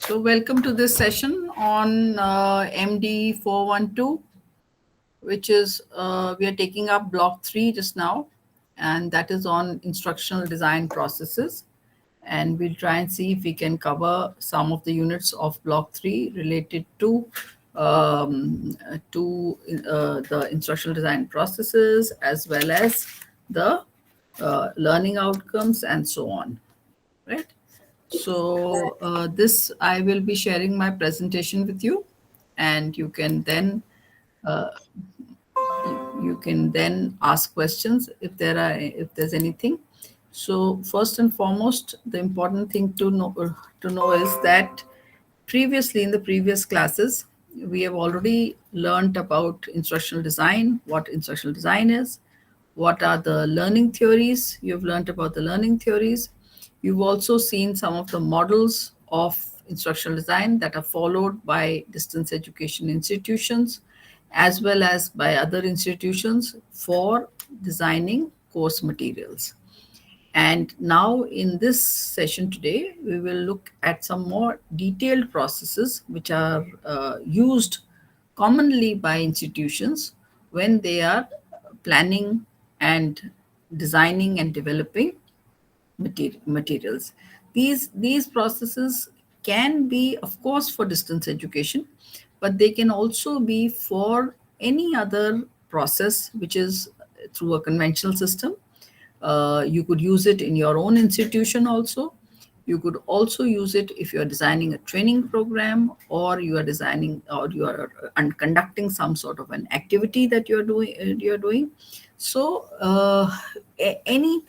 So welcome to this session on MD 412, which is we are taking up block 3 just now, and that is on instructional design processes. And we'll try and see if we can cover some of the units of block 3 related to the instructional design processes, as well as the learning outcomes and so on, right? So this, I will be sharing my presentation with you, and uh, you can then ask questions if there's anything. So first and foremost, the important thing to know is that previously in the previous classes we have already learned about instructional design, what instructional design is, what are the learning theories. You've learned about the learning theories. You've also seen some of the models of instructional design that are followed by distance education institutions as well as by other institutions for designing course materials. And now in this session today, we will look at some more detailed processes which are used commonly by institutions when they are planning and designing and developing materials. These processes can be, of course, for distance education, but they can also be for any other process which is through a conventional system. You could use it in your own institution also. You could also use it if you are designing a training program, or you are designing, or you are conducting some sort of an activity that you're doing. So any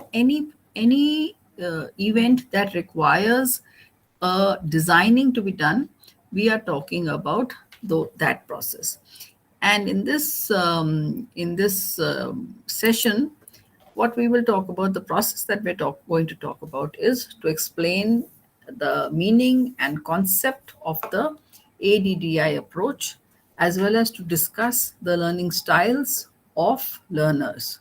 event that requires designing to be done, we are talking about that process. And in this session, what we will talk about, the process that going to talk about, is to explain the meaning and concept of the ADDI approach, as well as to discuss the learning styles of learners.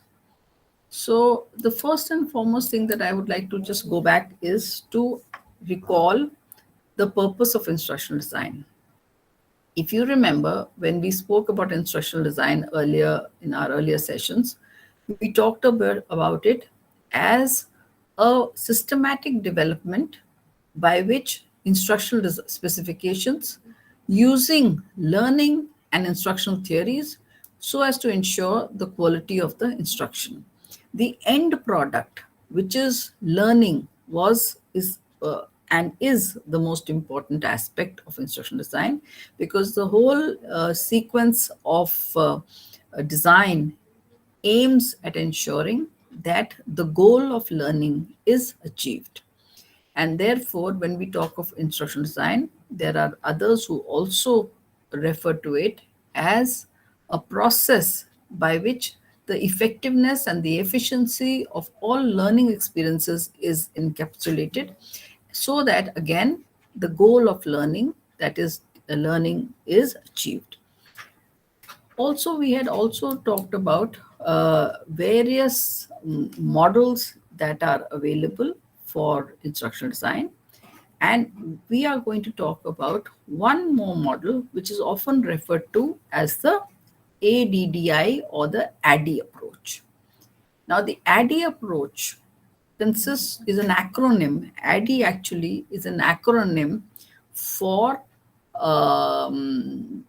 So the first and foremost thing that I would like to just go back is to recall the purpose of instructional design. If you remember, when we spoke about instructional design earlier in our earlier sessions, we talked about it as a systematic development by which instructional specifications using learning and instructional theories so as to ensure the quality of the instruction. The end product, which is learning, and is the most important aspect of instructional design, because the whole sequence of design aims at ensuring that the goal of learning is achieved. And therefore, when we talk of instructional design, there are others who also refer to it as a process by which the effectiveness and the efficiency of all learning experiences is encapsulated, so that again, the goal of learning, that is, learning, is achieved. Also, we had also talked about various models that are available for instructional design. And we are going to talk about one more model, which is often referred to as the ADDI, or the ADDI approach. Now, the ADDI approach is an acronym. ADDI actually is an acronym for um,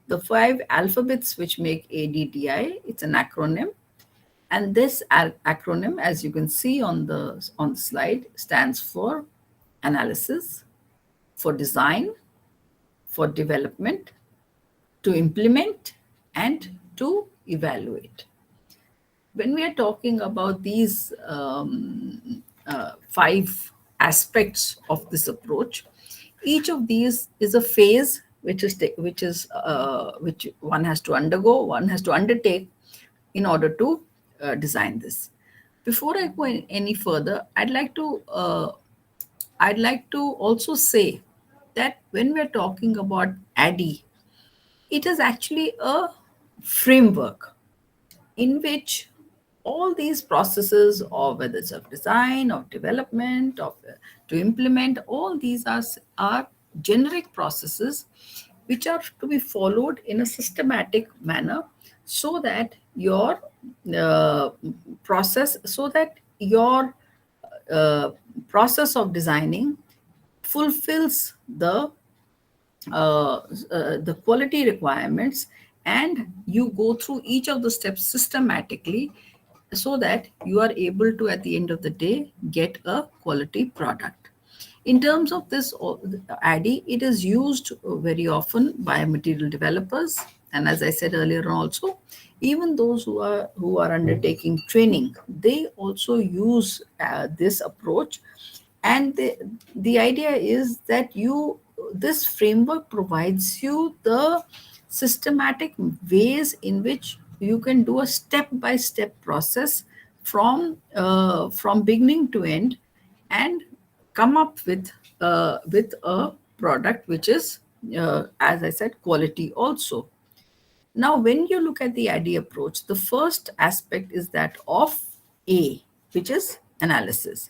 the five alphabets which make ADDI. It's an acronym, and this acronym, as you can see on the slide, stands for analysis, for design, for development, to implement, and to evaluate. When we are talking about these five aspects of this approach, each of these is a phase which one has to undergo, one has to undertake in order to design this. Before I go any further, I'd like to also say that when we're talking about ADDI, it is actually a framework in which all these processes, or whether it's of design, of development, of to implement, all these are generic processes which are to be followed in a systematic manner, so that your uh, so that your uh, process of designing fulfills the quality requirements, and you go through each of the steps systematically, so that you are able to, at the end of the day, get a quality product. In terms of this ADDIE, it is used very often by material developers, and as I said earlier also, even those who are undertaking training, they also use this approach. And the idea is that this framework provides you the systematic ways in which you can do a step by step process from beginning to end, and come up with a product which is, as I said, quality also. Now, when you look at the ADDIE approach, the first aspect is that of A, which is analysis.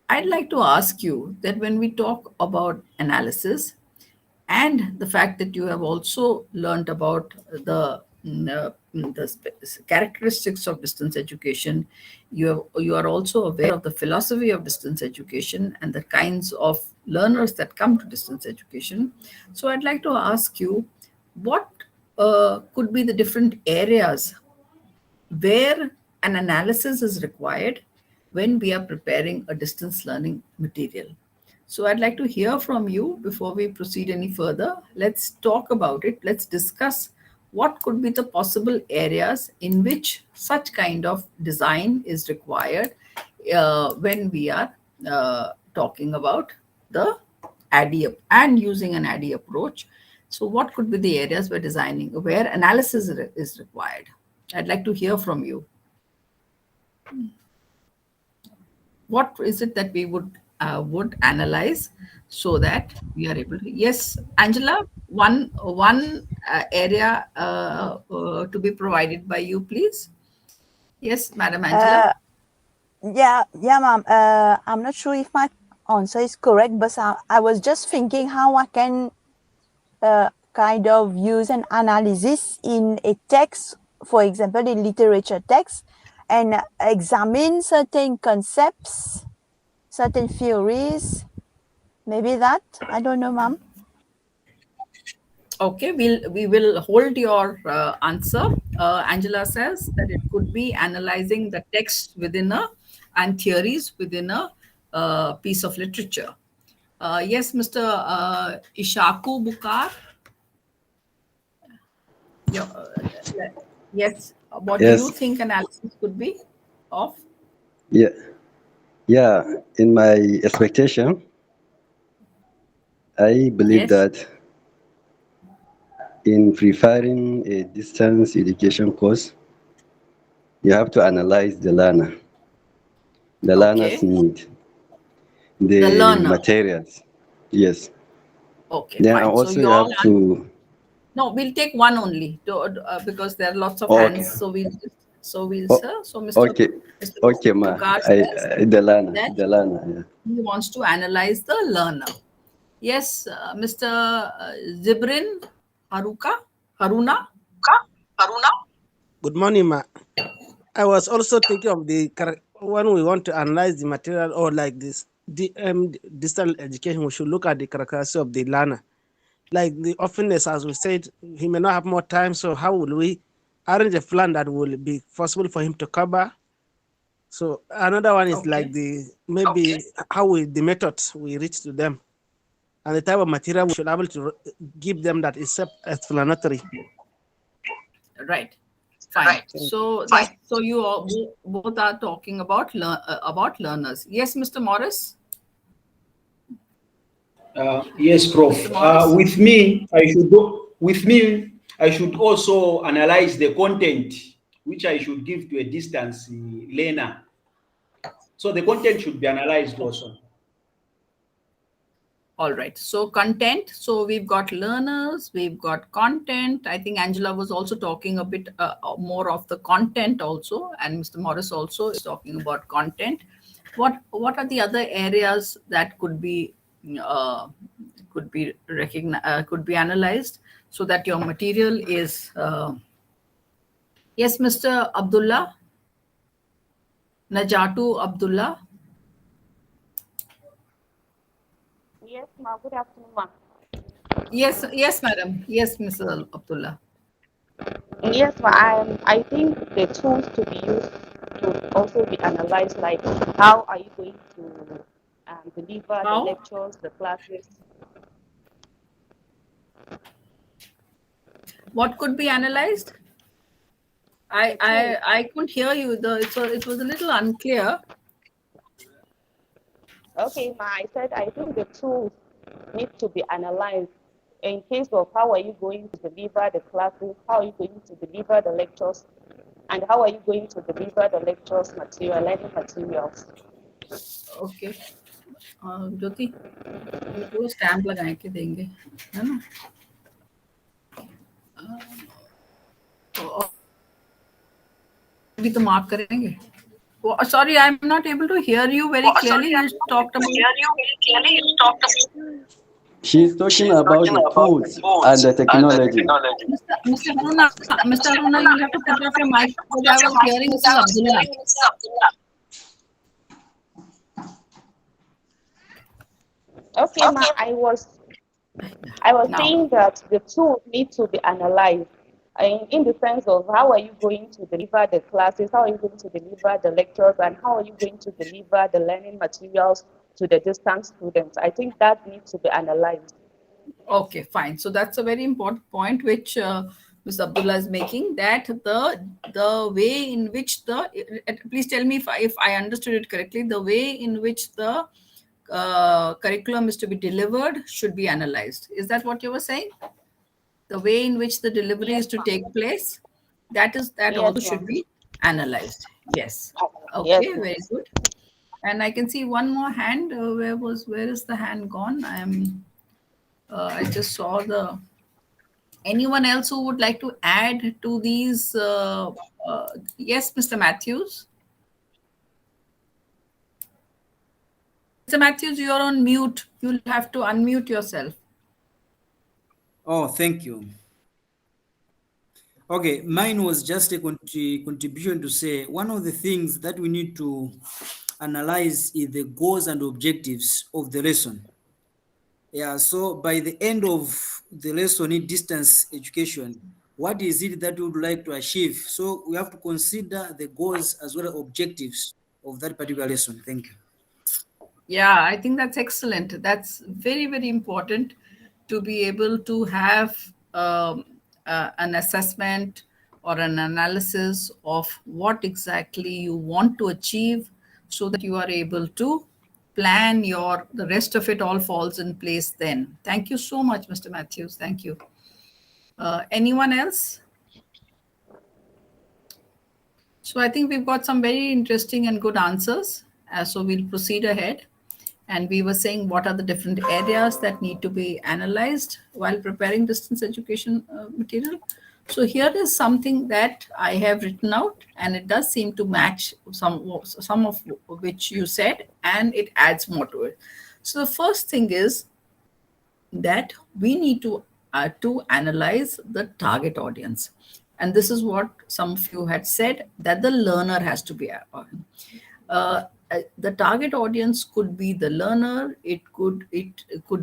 I'd like to ask you that when we talk about analysis, and the fact that you have also learned about the characteristics of distance education, you are also aware of the philosophy of distance education and the kinds of learners that come to distance education. So I'd like to ask you, what could be the different areas where an analysis is required when we are preparing a distance learning material. So I'd like to hear from you before we proceed any further. Let's talk about it. Let's discuss what could be the possible areas in which such kind of design is required when we are talking about the ADDIE and using an ADDIE approach. So what could be the areas where analysis is required? I'd like to hear from you. What is it that we would analyze so that we are able to? Yes, Angela, one area to be provided by you, please. Yes, Madam Angela. Yeah, ma'am. I'm not sure if my answer is correct, but I was just thinking how I can kind of use an analysis in a text, for example, in literature text, and examine certain concepts, certain theories. Maybe that. I don't know, ma'am. Okay, we will hold your answer. Angela says that it could be analyzing the text and theories within a piece of literature. Yes, Mr. Ishaku Bukar. Yeah, yes. What do you Yes, think analysis could be of? yeah, yeah. In my expectation, I believe Yes. that in preparing a distance education course, you have to analyze the learner's Okay. need, The the learner. materials. Yes. Okay, Then fine. So also you you all have to. no, we'll take one only because there are lots of Okay. hands. So we'll Oh, sir. So okay. Mr. Okay, ma. Bukar says that The learner. Yeah. he wants to analyze the learner. Yes, Mr. Zibrin Haruna. Good morning, ma. I was also thinking of when we want to analyze the material or like this digital education, we should look at the characteristics of the learner. Like the openness, as we said, he may not have more time. So how will we arrange a plan that will be possible for him to cover? So another one is like Okay. maybe the methods we reach to them and the type of material we should be able to give them that is self-explanatory. Right. Fine. Thank So you all both are talking about learners. Yes, Mr. Morris. Yes, Prof. Mr. Morris. With me, I should also analyze the content which I should give to a distance learner. So the content should be analyzed also. All right. So content. So we've got learners, we've got content. I think Angela was also talking a bit more of the content also, and Mr. Morris also is talking about content. What are the other areas that uh, could be analyzed so that your material is yes, Mr. Abdullah, Najatu Abdullah. Yes, ma. Good afternoon, ma. Yes, yes, madam. Yes, Mr. Abdullah. Yes, ma. I think the tools to be used to also be analyzed, like how are you going to deliver the How? lectures, the classes. What could be analyzed? The tools. I couldn't hear you. It was a little unclear. Okay, ma. I said I think the tools need to be analyzed in case of how are you going to deliver the classes, how are you going to deliver the lectures, and how are you going to deliver the lectures material, learning materials. Okay Jyoti ये पूरा stamp लगा के देंगे है ना और भी तो मार्क करेंगे sorry I am not able to hear you very clearly you talked about She's talking about the tools and the technology. Mr. Haruna, you have to put off your mic because I was hearing Mrs. Abdullah. Okay, ma. I was Now. saying that the tools need to be analyzed in the sense of how are you going to deliver the classes, how are you going to deliver the lectures, and how are you going to deliver the learning materials to the distance students. I think that needs to be analyzed. Okay, fine. So that's a very important point which Ms. Abdullah is making, that the way in which please tell me if I understood it correctly, the way in which the curriculum is to be delivered should be analyzed. Is that what you were saying? The way in which the delivery is to take place, that Yes, also ma'am. should be analyzed. Yes. Okay, Yes, ma'am. very good. And I can see one more hand. Where is the hand gone? I just saw anyone else who would like to add to these? Yes, Mr. Matthews. Mr. Matthews, you're on mute. You'll have to unmute yourself. Oh, thank you. Okay, mine was just a contribution to say one of the things that we need to analyze is the goals and objectives of the lesson. Yeah, so by the end of the lesson in distance education, what is it that we would like to achieve? So we have to consider the goals as well as objectives of that particular lesson. Thank you. Yeah, I think that's excellent. That's very, very important to be able to have an assessment or an analysis of what exactly you want to achieve so that you are able to plan the rest of it all falls in place then. Thank you so much, Mr. Matthews. Thank you. Anyone else? So I think we've got some very interesting and good answers. So we'll proceed ahead. And we were saying what are the different areas that need to be analyzed while preparing distance education material. So here is something that I have written out, and it does seem to match some of which you said, and it adds more to it. So the first thing is that we need to analyze the target audience. And this is what some of you had said, that the learner has to be the target audience could be the learner. It could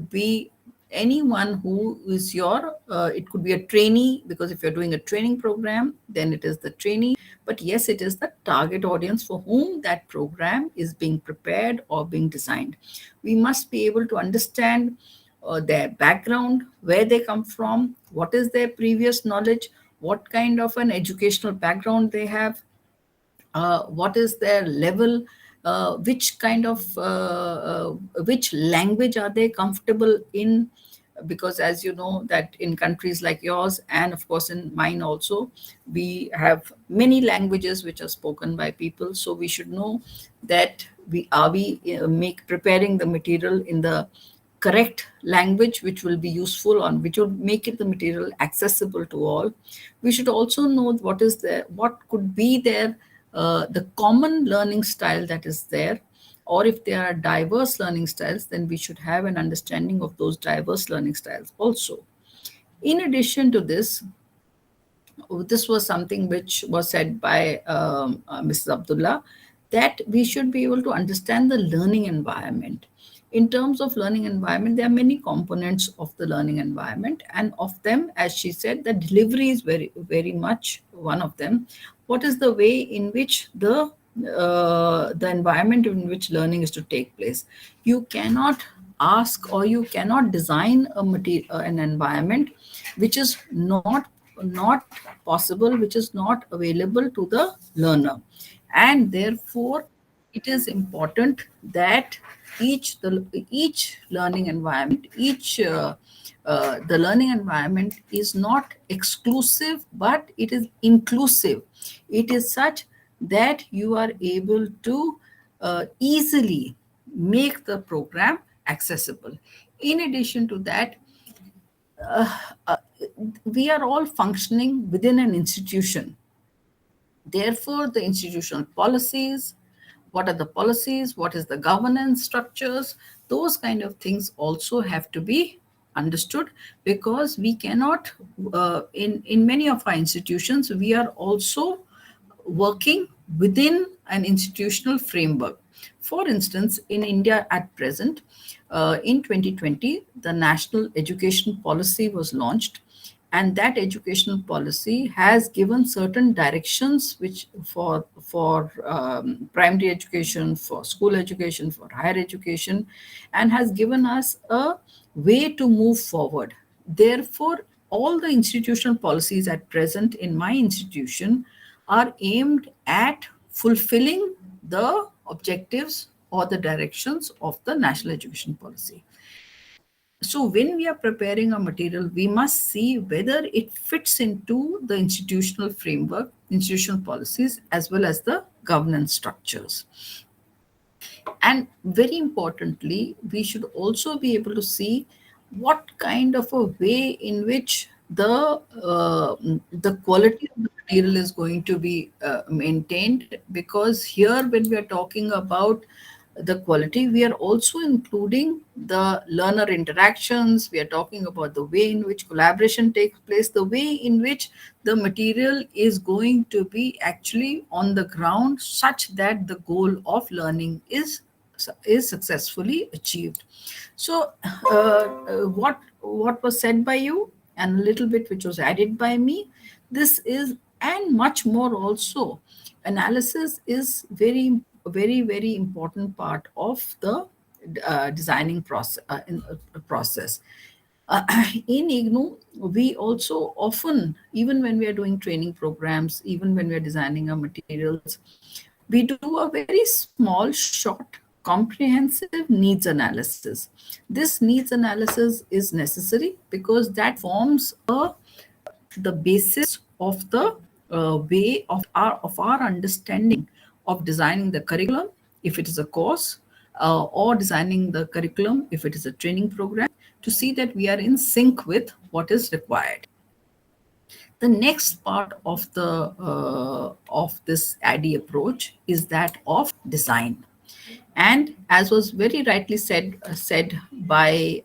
be anyone who is it could be a trainee, because if you're doing a training program, then it is the trainee. But yes, it is the target audience for whom that program is being prepared or being designed. We must be able to understand their background, where they come from, what is their previous knowledge, what kind of an educational background they have, what is their level, which kind of which language are they comfortable in, because as you know that in countries like yours and of course in mine also, we have many languages which are spoken by people. So we should know that preparing the material in the correct language which will be useful on which will make it the material accessible to all. We should also know what could be there, the common learning style that is there, or if there are diverse learning styles, then we should have an understanding of those diverse learning styles also. In addition to this was something which was said by Mrs. Abdullah, that we should be able to understand the learning environment. In terms of learning environment, there are many components of the learning environment, and of them, as she said, the delivery is very, very much one of them. What is the way in which the environment in which learning is to take place? You cannot ask or you cannot design an environment which is not possible, which is not available to the learner. And therefore, it is important that each learning environment, the learning environment is not exclusive, but it is inclusive. It is such that you are able to easily make the program accessible. In addition to that, we are all functioning within an institution. Therefore, the institutional policies, what are the policies, what is the governance structures, those kind of things also have to be understood, because we cannot, in many of our institutions, we are also working within an institutional framework. For instance, in India at present, in 2020, the National Education Policy was launched, and that educational policy has given certain directions which for primary education, for school education, for higher education, and has given us a way to move forward. Therefore, all the institutional policies at present in my institution are aimed at fulfilling the objectives or the directions of the National Education Policy. So when we are preparing a material, we must see whether it fits into the institutional framework, institutional policies, as well as the governance structures. And very importantly, we should also be able to see what kind of a way in which the quality of the material is going to be maintained. Because here, when we are talking about the quality, we are also including the learner interactions. We are talking about the way in which collaboration takes place, the way in which the material is going to be actually on the ground, such that the goal of learning is successfully achieved. So what was said by you, and a little bit which was added by me, this is, and much more also, analysis is very, very, very important part of the designing process. In IGNOU, we also often, even when we are doing training programs, even when we are designing our materials, we do a very small, short, comprehensive needs analysis. This needs analysis is necessary because that forms the basis of the way of our understanding of designing the curriculum, if it is a course, or designing the curriculum, if it is a training program, to see that we are in sync with what is required. The next part of this ADDIE approach is that of design. And as was very rightly said by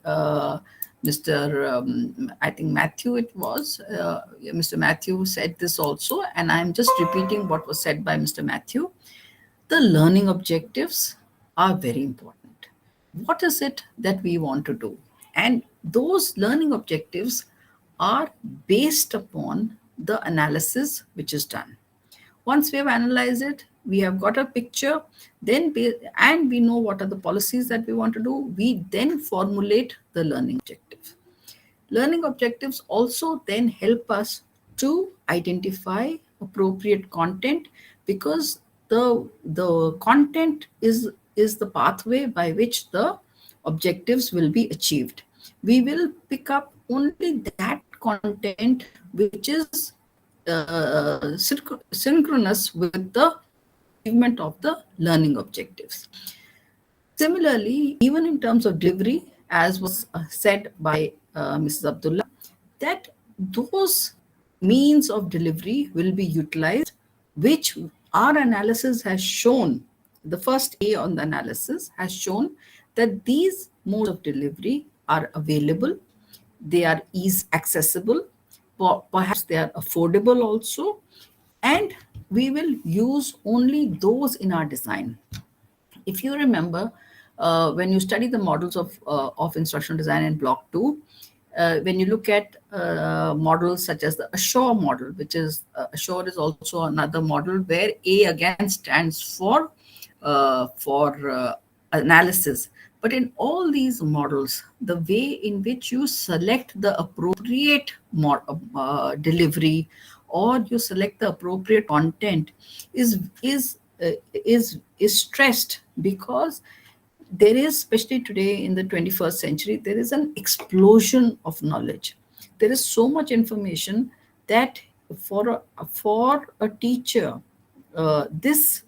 Mr. I think Matthew, it was Mr. Matthew said this also, and I'm just repeating what was said by Mr. Matthew. The learning objectives are very important. What is it that we want to do? And those learning objectives are based upon the analysis which is done. Once we have analyzed it, we have got a picture, and we know what are the policies that we want to do, we then formulate the learning objectives. Learning objectives also then help us to identify appropriate content, because the content is the pathway by which the objectives will be achieved. We will pick up only that content which is synchronous with the achievement of the learning objectives. Similarly, even in terms of delivery, as was said by Mrs. Abdullah, that those means of delivery will be utilized, which our analysis has shown, the first A on the analysis has shown that these modes of delivery are available, they are easy accessible, perhaps they are affordable also, and we will use only those in our design. If you remember, when you study the models of instructional design in block 2, when you look at models such as the Assure model, which is Assure is also another model where A again stands for analysis. But in all these models, the way in which you select the appropriate delivery, or you select the appropriate content is stressed, because there is, especially today in the 21st century, there is an explosion of knowledge. There is so much information that for a teacher, this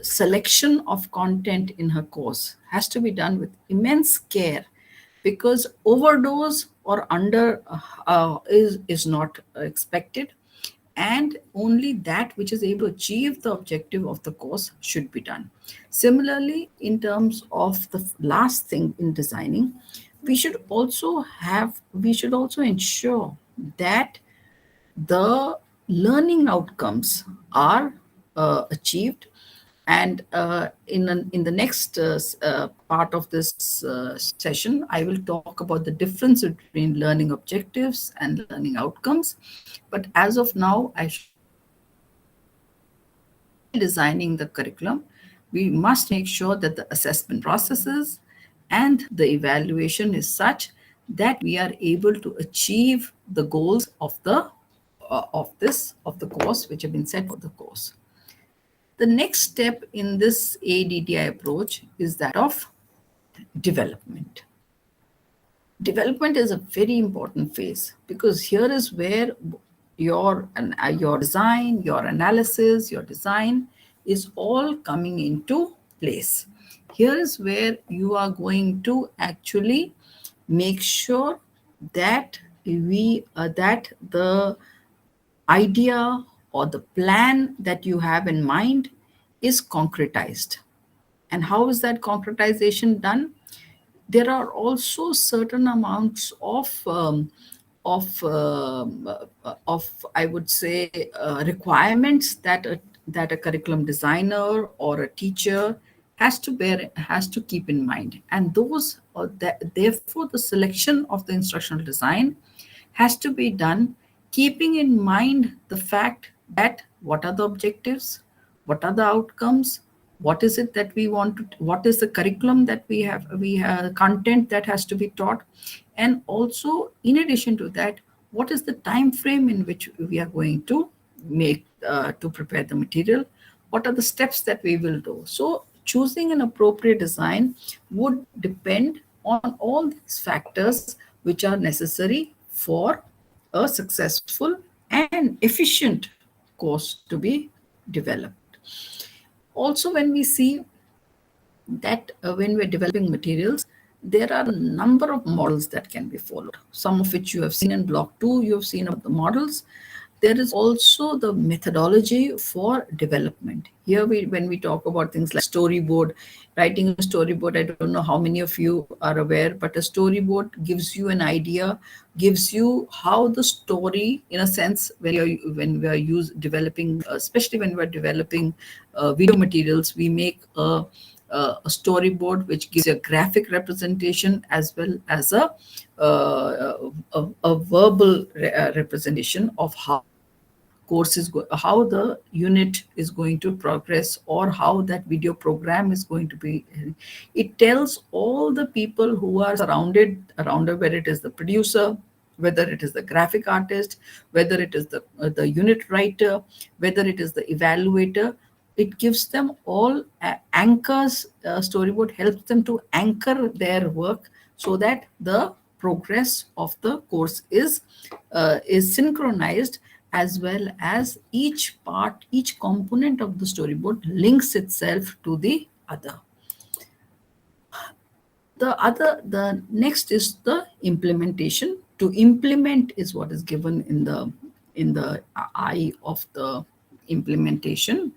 selection of content in her course has to be done with immense care, because overdose or under is not expected, and only that which is able to achieve the objective of the course should be done. Similarly, in terms of the last thing in designing, we should also ensure that the learning outcomes are achieved. And in the next part of this session, I will talk about the difference between learning objectives and learning outcomes. But as of now, while designing the curriculum, we must make sure that the assessment processes and the evaluation is such that we are able to achieve the goals of the course which have been set for the course. The next step in this ADDI approach is that of development. Development is a very important phase, because here is where your design, your analysis, your design is all coming into place. Here is where you are going to actually make sure that that the idea or the plan that you have in mind is concretized. And how is that concretization done? There are also certain amounts of I would say requirements that a curriculum designer or a teacher has to keep in mind, and those therefore the selection of the instructional design has to be done keeping in mind the fact that what are the objectives, what are the outcomes, what is it that we want to, what is the curriculum that we have content that has to be taught, and also in addition to that, what is the time frame in which we are going to make to prepare the material, what are the steps that we will do. So choosing an appropriate design would depend on all these factors which are necessary for a successful and efficient course to be developed. Also, when we see that when we're developing materials, there are a number of models that can be followed, some of which you have seen in block 2, you have seen about the models. There is also the methodology for development. Here, when we talk about things like storyboard, writing a storyboard, I don't know how many of you are aware, but a storyboard gives you an idea, gives you how the story, in a sense, when we are developing, especially when we're developing video materials, we make a storyboard which gives you a graphic representation as well as a verbal representation of how how the unit is going to progress, or how that video program is going to be. It tells all the people who are surrounded around it, whether it is the producer, whether it is the graphic artist, whether it is the unit writer, whether it is the evaluator. It gives them all anchors. Storyboard helps them to anchor their work so that the progress of the course is synchronized, as well as each component of the storyboard links itself to the other. the next is the implementation. To implement is what is given in the eye of the implementation.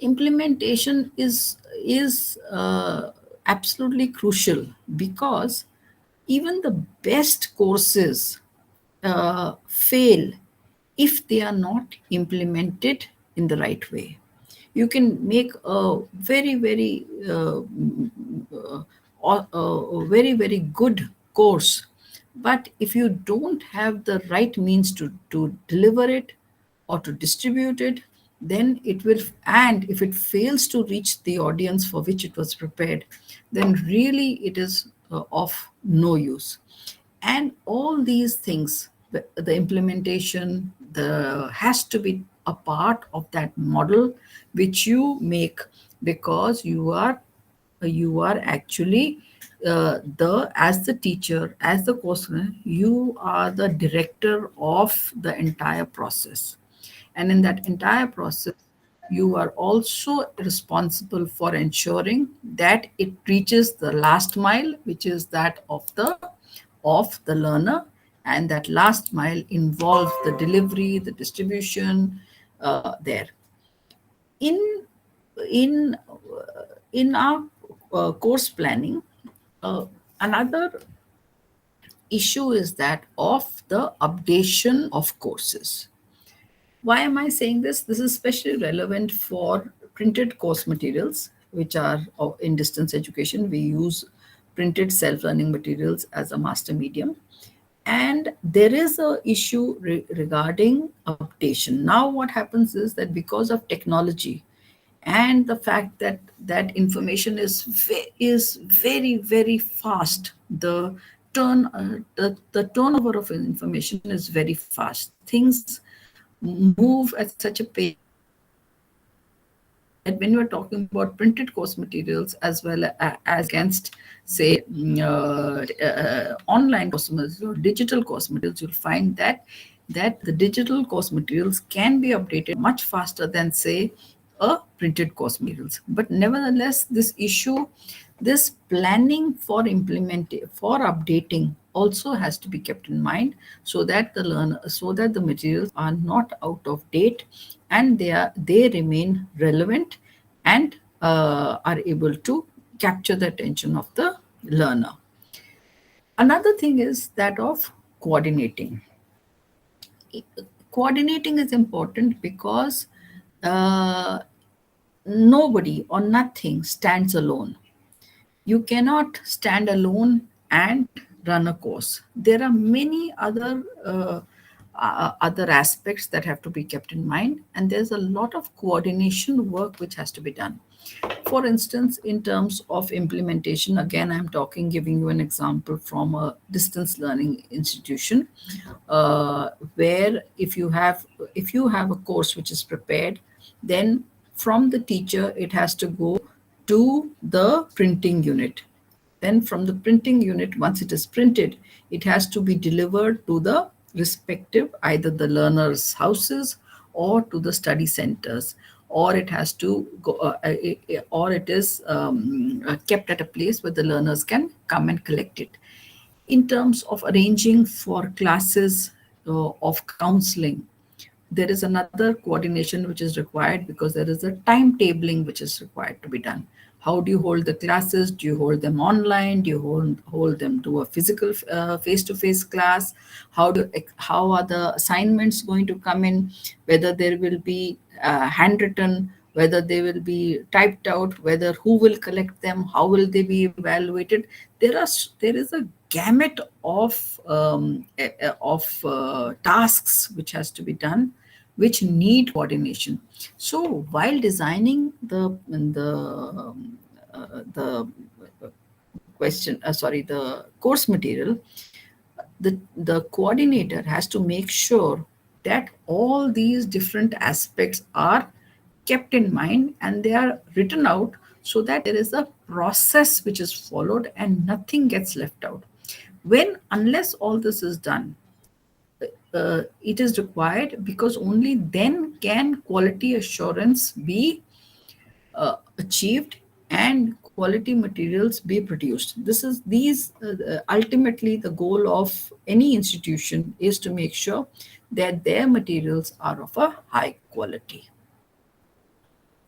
Implementation is absolutely crucial, because even the best courses fail if they are not implemented in the right way. You can make a very good course, but if you don't have the right means to deliver it or to distribute it, then it will, and if it fails to reach the audience for which it was prepared, then really it is of no use. And all these things, the implementation, the has to be a part of that model which you make, because you are actually the as the teacher, as the course owner, you are the director of the entire process. And in that entire process, you are also responsible for ensuring that it reaches the last mile, which is that of the learner. And that last mile involves the delivery, the distribution there. In in in our course planning, another issue is that of the updation of courses. Why am I saying this? This is especially relevant for printed course materials, which are in distance education. We use printed self-learning materials as a master medium. And there is a issue regarding updation. Now, what happens is that because of technology and the fact that that information is very fast, the turnover of information is very fast. Things move at such a pace that when you are talking about printed course materials as well as against, say, online course materials or digital course materials, you'll find that the digital course materials can be updated much faster than, say, a printed course materials. But nevertheless, this planning for updating also has to be kept in mind, so that the materials are not out of date, and they remain relevant, and are able to capture the attention of the learner. Another thing is that of coordinating. Coordinating is important because nobody or nothing stands alone. You cannot stand alone and run a course. There are many other aspects that have to be kept in mind, and there's a lot of coordination work which has to be done. For instance, in terms of implementation, again, I'm giving you an example from a distance learning institution, where if you have a course which is prepared, then from the teacher, it has to go to the printing unit. Then from the printing unit, once it is printed, it has to be delivered to the respective, either the learners' houses or to the study centers, or it has to go, or it is kept at a place where the learners can come and collect it. In terms of arranging for classes of counseling, there is another coordination which is required, because there is a timetabling which is required to be done. How do you hold the classes? Do you hold them online? Do you hold them to a physical face-to-face class? How are the assignments going to come in? Whether there will be handwritten, whether they will be typed out, who will collect them, how will they be evaluated? There is a gamut of tasks which has to be done, which need coordination. So while designing the course material, the coordinator has to make sure that all these different aspects are kept in mind and they are written out, so that there is a process which is followed and nothing gets left out. Unless all this is done, it is required, because only then can quality assurance be achieved and quality materials be produced. These ultimately the goal of any institution is to make sure that their materials are of a high quality.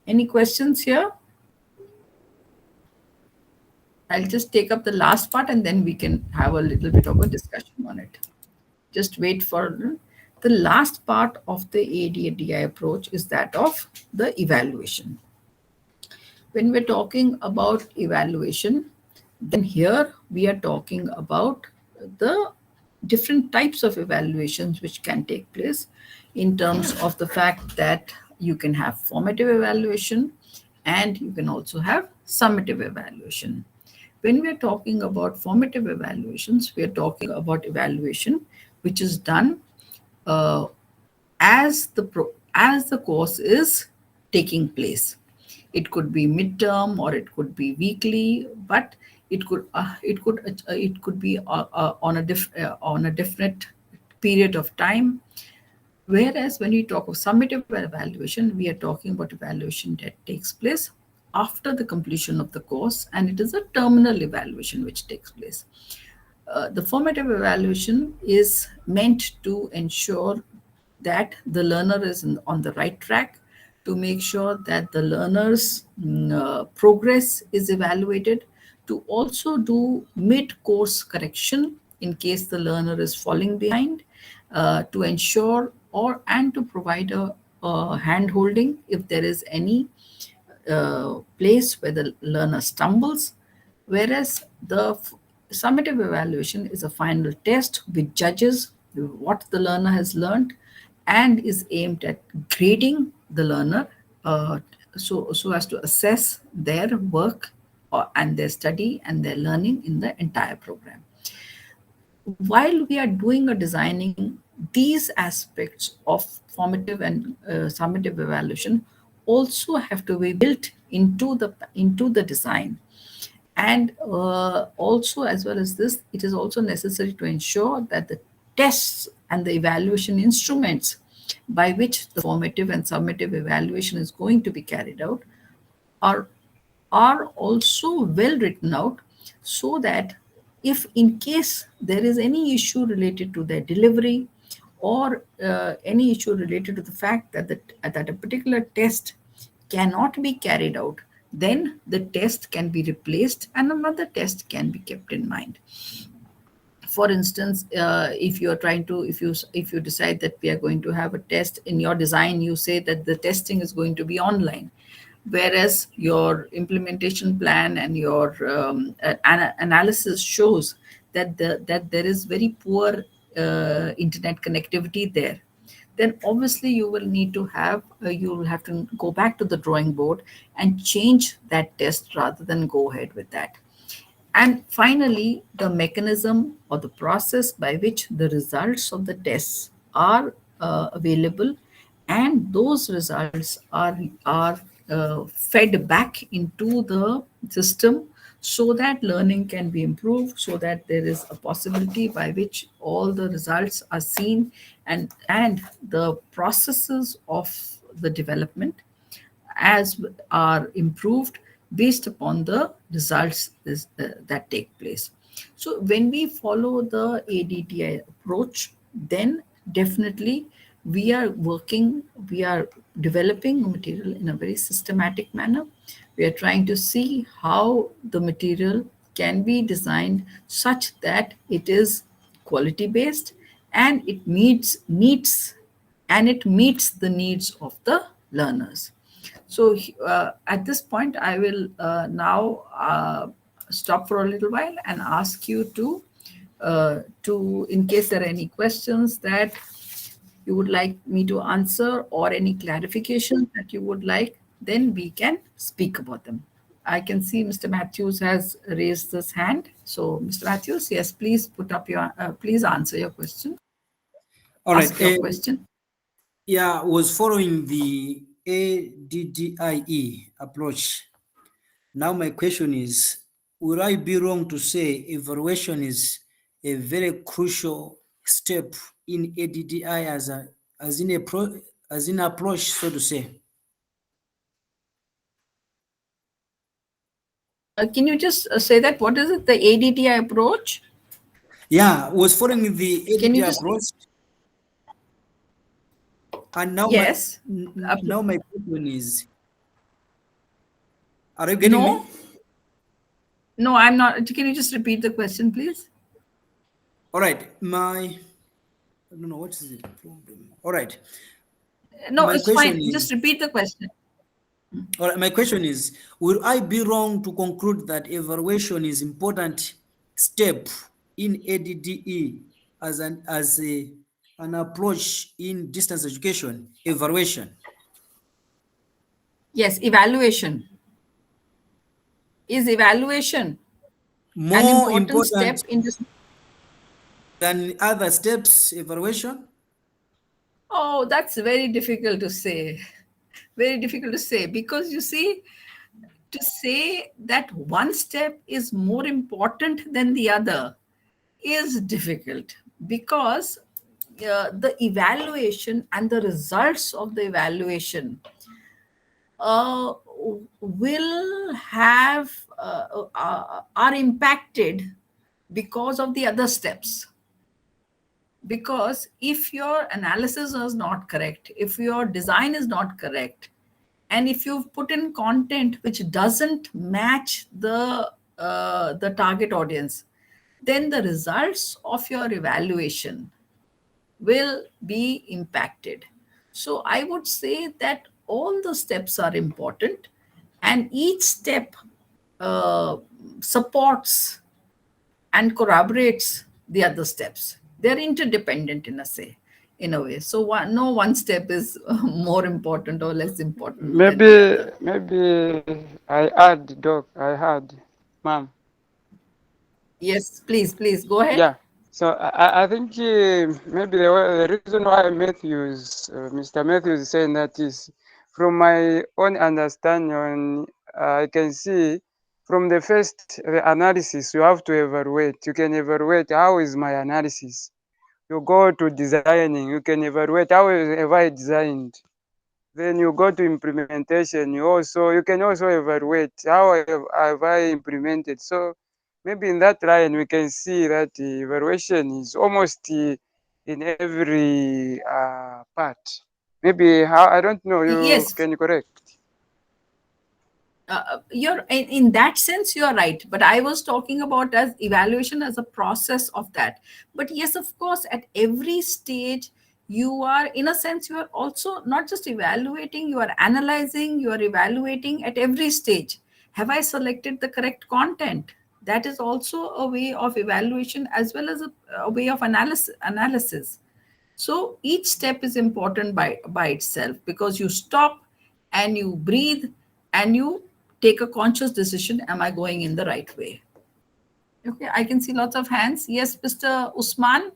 Any questions here? I'll just take up the last part and then we can have a little bit of a discussion on it. Just wait for the last part of the ADDI approach is that of the evaluation. When we're talking about evaluation, then here we are talking about the different types of evaluations which can take place in terms of the fact that you can have formative evaluation and you can also have summative evaluation. When we are talking about formative evaluations, we are talking about evaluation which is done as the course is taking place. It could be midterm or it could be weekly, but it could be on a different period of time. Whereas when we talk of summative evaluation, we are talking about evaluation that takes place after the completion of the course, and it is a terminal evaluation which takes place. The formative evaluation is meant to ensure that the learner is on the right track, to make sure that the learner's progress is evaluated, to also do mid-course correction in case the learner is falling behind, to ensure and to provide a hand holding if there is any place where the learner stumbles. Whereas the summative evaluation is a final test which judges what the learner has learned and is aimed at grading the learner so as to assess their work and their study and their learning in the entire program. While we are doing or designing, these aspects of formative and summative evaluation also have to be built into the design. And also, as well as this, it is also necessary to ensure that the tests and the evaluation instruments by which the formative and summative evaluation is going to be carried out are also well written out, so that if in case there is any issue related to their delivery or any issue related to the fact that that a particular test cannot be carried out, then the test can be replaced and another test can be kept in mind. For instance, if you are trying to, if you decide that we are going to have a test in your design, you say that the testing is going to be online, whereas your implementation plan and your analysis shows that that there is very poor internet connectivity there, then obviously you will need to have you will have to go back to the drawing board and change that test rather than go ahead with that. And finally, the mechanism or the process by which the results of the tests are available, and those results are fed back into the system so that learning can be improved, so that there is a possibility by which all the results are seen and the processes of the development as are improved based upon the results that take place. So when we follow the ADDI approach, then definitely we are developing material in a very systematic manner. We are trying to see how the material can be designed such that it is quality based and it meets the needs of the learners. So at this point, I will now stop for a little while and ask you to, in case there are any questions that you would like me to answer or any clarification that you would like, then we can speak about them. I can see Mr. Matthews has raised his hand. So Mr. Matthews, yes, please put up your, please answer your question. All right. Ask your question. Yeah, I was following the ADDIE approach. Now my question is, would I be wrong to say evaluation is a very crucial step in ADDI as an approach, so to say? Can you just say that? What is it? The ADTI approach? Yeah, was following the Can you ADT just? approach. And now Yes. now my question is, are you getting me? No, no, I'm not. Can you just repeat the question, please? All right, I don't know what is the problem. All right, No, my it's question fine. is, Just repeat the question. all right, my question is, will I be wrong to conclude that evaluation is important step in ADDE as an approach in distance education? Evaluation Yes, evaluation. Is evaluation an more important important step in this? than other steps? Evaluation. Oh, that's very difficult to say. Very difficult to say because you see, to say that one step is more important than the other is difficult because the evaluation and the results of the evaluation uh, will have are impacted because of the other steps. Because if your analysis is not correct, if your design is not correct, and if you've put in content which doesn't match the target audience, then the results of your evaluation will be impacted. So I would say that all the steps are important, and each step uh, supports and corroborates the other steps. They're interdependent in a way. So no one step is more important or less important than the other. Maybe I add, Doc. I had, ma'am. Yes, please go ahead. Yeah. So I think maybe the reason why Mr. Matthews is saying that is from my own understanding. I can see from the first the analysis you have to evaluate. You can evaluate how is my analysis. You go to designing. You can evaluate how have I designed. Then you go to implementation. You can also evaluate how have I implemented. So maybe in that line we can see that the evaluation is almost in every part. Maybe how I don't know. You Yes, can correct. you're in that sense you're right, but I was talking about as evaluation as a process of that. But yes, of course, at every stage you are, in a sense, you are also not just evaluating, you are analyzing, you are evaluating at every stage. Have I selected the correct content? That is also a way of evaluation as well as a way of analysis. So each step is important by itself because you stop and you breathe and you take a conscious decision. Am I going in the right way? Okay, I can see lots of hands. Yes, Mr. Usman.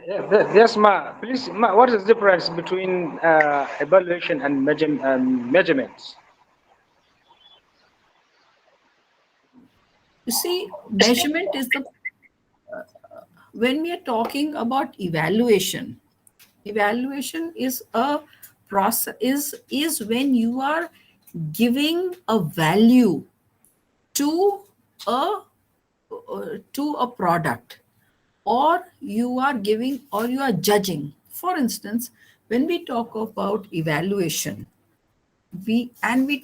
Yes, ma. Please, ma, what is the difference between evaluation and measurements? You see, measurement is the when we are talking about evaluation, evaluation is a process is when you are giving a value to a to a product, or you are giving or you are judging. For instance, when we talk about evaluation, we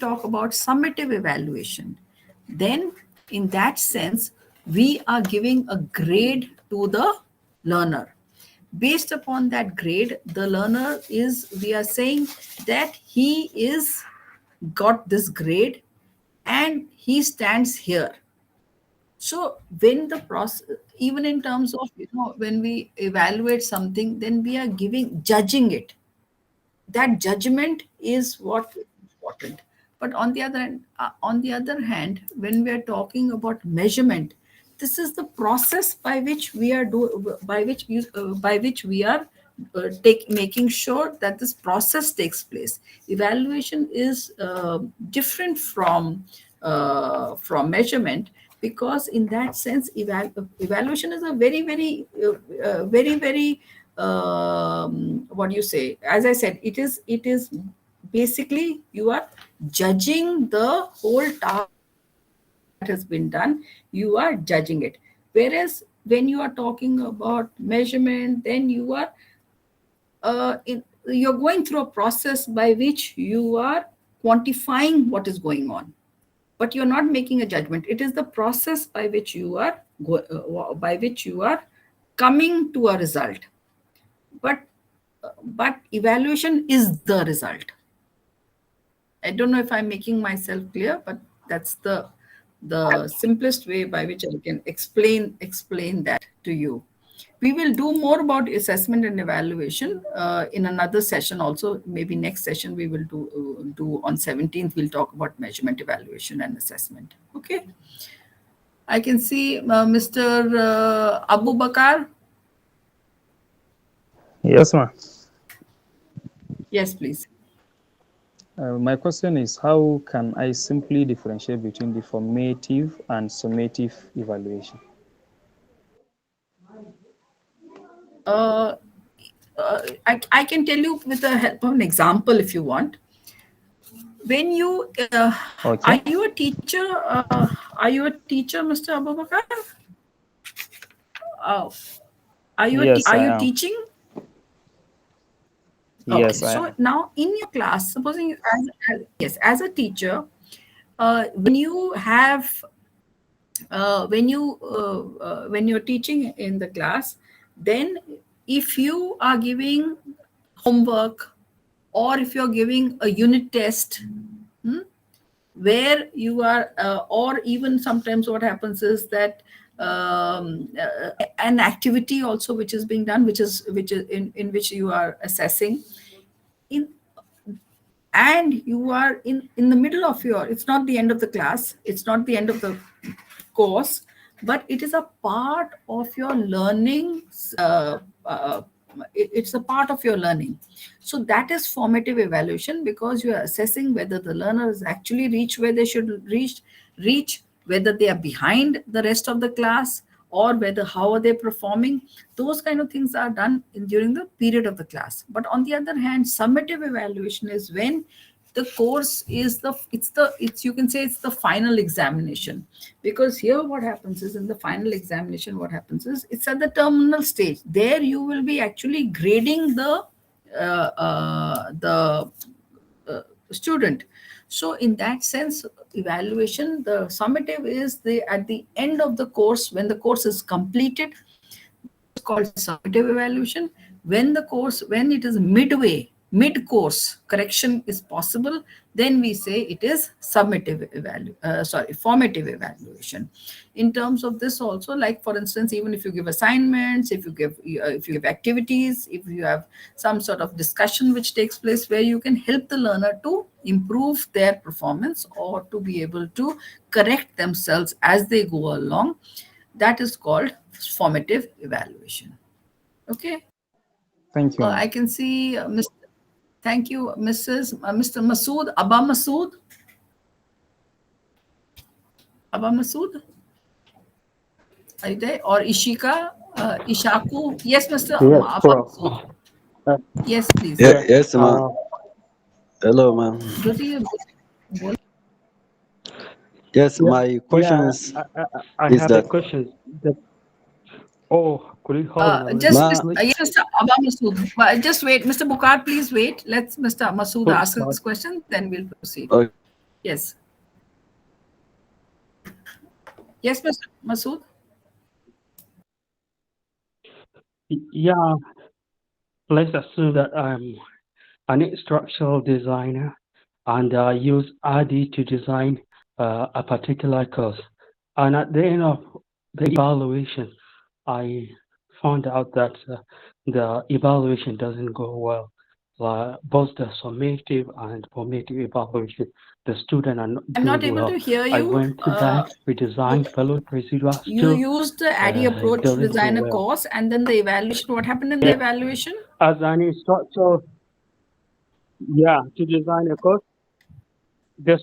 talk about summative evaluation, then in that sense we are giving a grade to the learner. Based upon that grade, the learner is, we are saying that he is got this grade and he stands here. So when the process, even in terms of, when we evaluate something, then we are judging it. That judgment is what is important. But on the other hand, when we are talking about measurement, this is the process by which we are by which we are making sure that this process takes place. Evaluation is different from measurement, because in that sense evaluation is a very what do you say, as I said, it is basically you are judging the whole task has been done, you are judging it. Whereas when you are talking about measurement, then you are you're going through a process by which you are quantifying what is going on, but you're not making a judgment. It is the process by which you are coming to a result. But evaluation is the result. I don't know if I'm making myself clear, but that's the simplest way by which I can explain that to you. We will do more about assessment and evaluation in another session also. Maybe next session we will do on 17th. We'll talk about measurement, evaluation, and assessment. Okay. I can see Mr. Abu Bakar. Yes, ma'am. Yes, please. My question is, how can I simply differentiate between the formative and summative evaluation? I can tell you with the help of an example if you want. When you Okay. are you a teacher? Mr. Abu Bakar? Are you Yes, I am. teaching? Yes, Okay. I So am. now in your class, supposing you, as a teacher, when you have when you're teaching in the class, then if you are giving homework or if you're giving a unit test, where you are or even sometimes what happens is that an activity also which is being done, which is in which you are assessing in, and you are in the middle of your, it's not the end of the class, it's not the end of the course, but it is a part of your learning. It's a part of your learning. So that is formative evaluation, because you are assessing whether the learner has actually reached where they should reach, whether they are behind the rest of the class, or whether how are they performing. Those kind of things are done during the period of the class. But on the other hand, summative evaluation is when the course is it's you can say it's the final examination. Because here what happens is, in the final examination, what happens is, it's at the terminal stage. There you will be actually grading the student. So in that sense, evaluation, the summative is at the end of the course, when the course is completed, called summative evaluation. When it is mid-course correction is possible, then we say it is formative evaluation. In terms of this also, like for instance, even if you give assignments, if you give activities, if you have some sort of discussion which takes place where you can help the learner to improve their performance or to be able to correct themselves as they go along, that is called formative evaluation. Okay. Thank you, ma'am. I can see thank you, Mr. Masood, Abba Masood. Abba Masood, are you there? Or Ishika, Ishaku? Yes, Mr. Yes, Abba Prof. Masood. Yes, please. Yeah, Yes. yes, ma'am. Hello, ma'am. Yes, Yeah. my question Yeah. I is have a that, question. Could you hold on a little Just bit, ma, please? yes, Mr. Abba Masood. Just wait, Mr. Bukar, please wait. Let's Mr. Masood ask Sorry. his question, then we'll proceed. okay. Yes. Yes, Mr. Masood. Yeah. Let's assume that I'm an instructional designer and I use ADI to design a particular course. And at the end of the evaluation, I found out that the evaluation doesn't go well. Both the summative and formative evaluation, the student are not I'm doing not able well. to hear I you. went back, redesigned, followed procedure, You still used the ADDIE approach to doesn't go design a well. course, and then the evaluation. What happened in the Yeah. evaluation? As an instructor, to design a course, the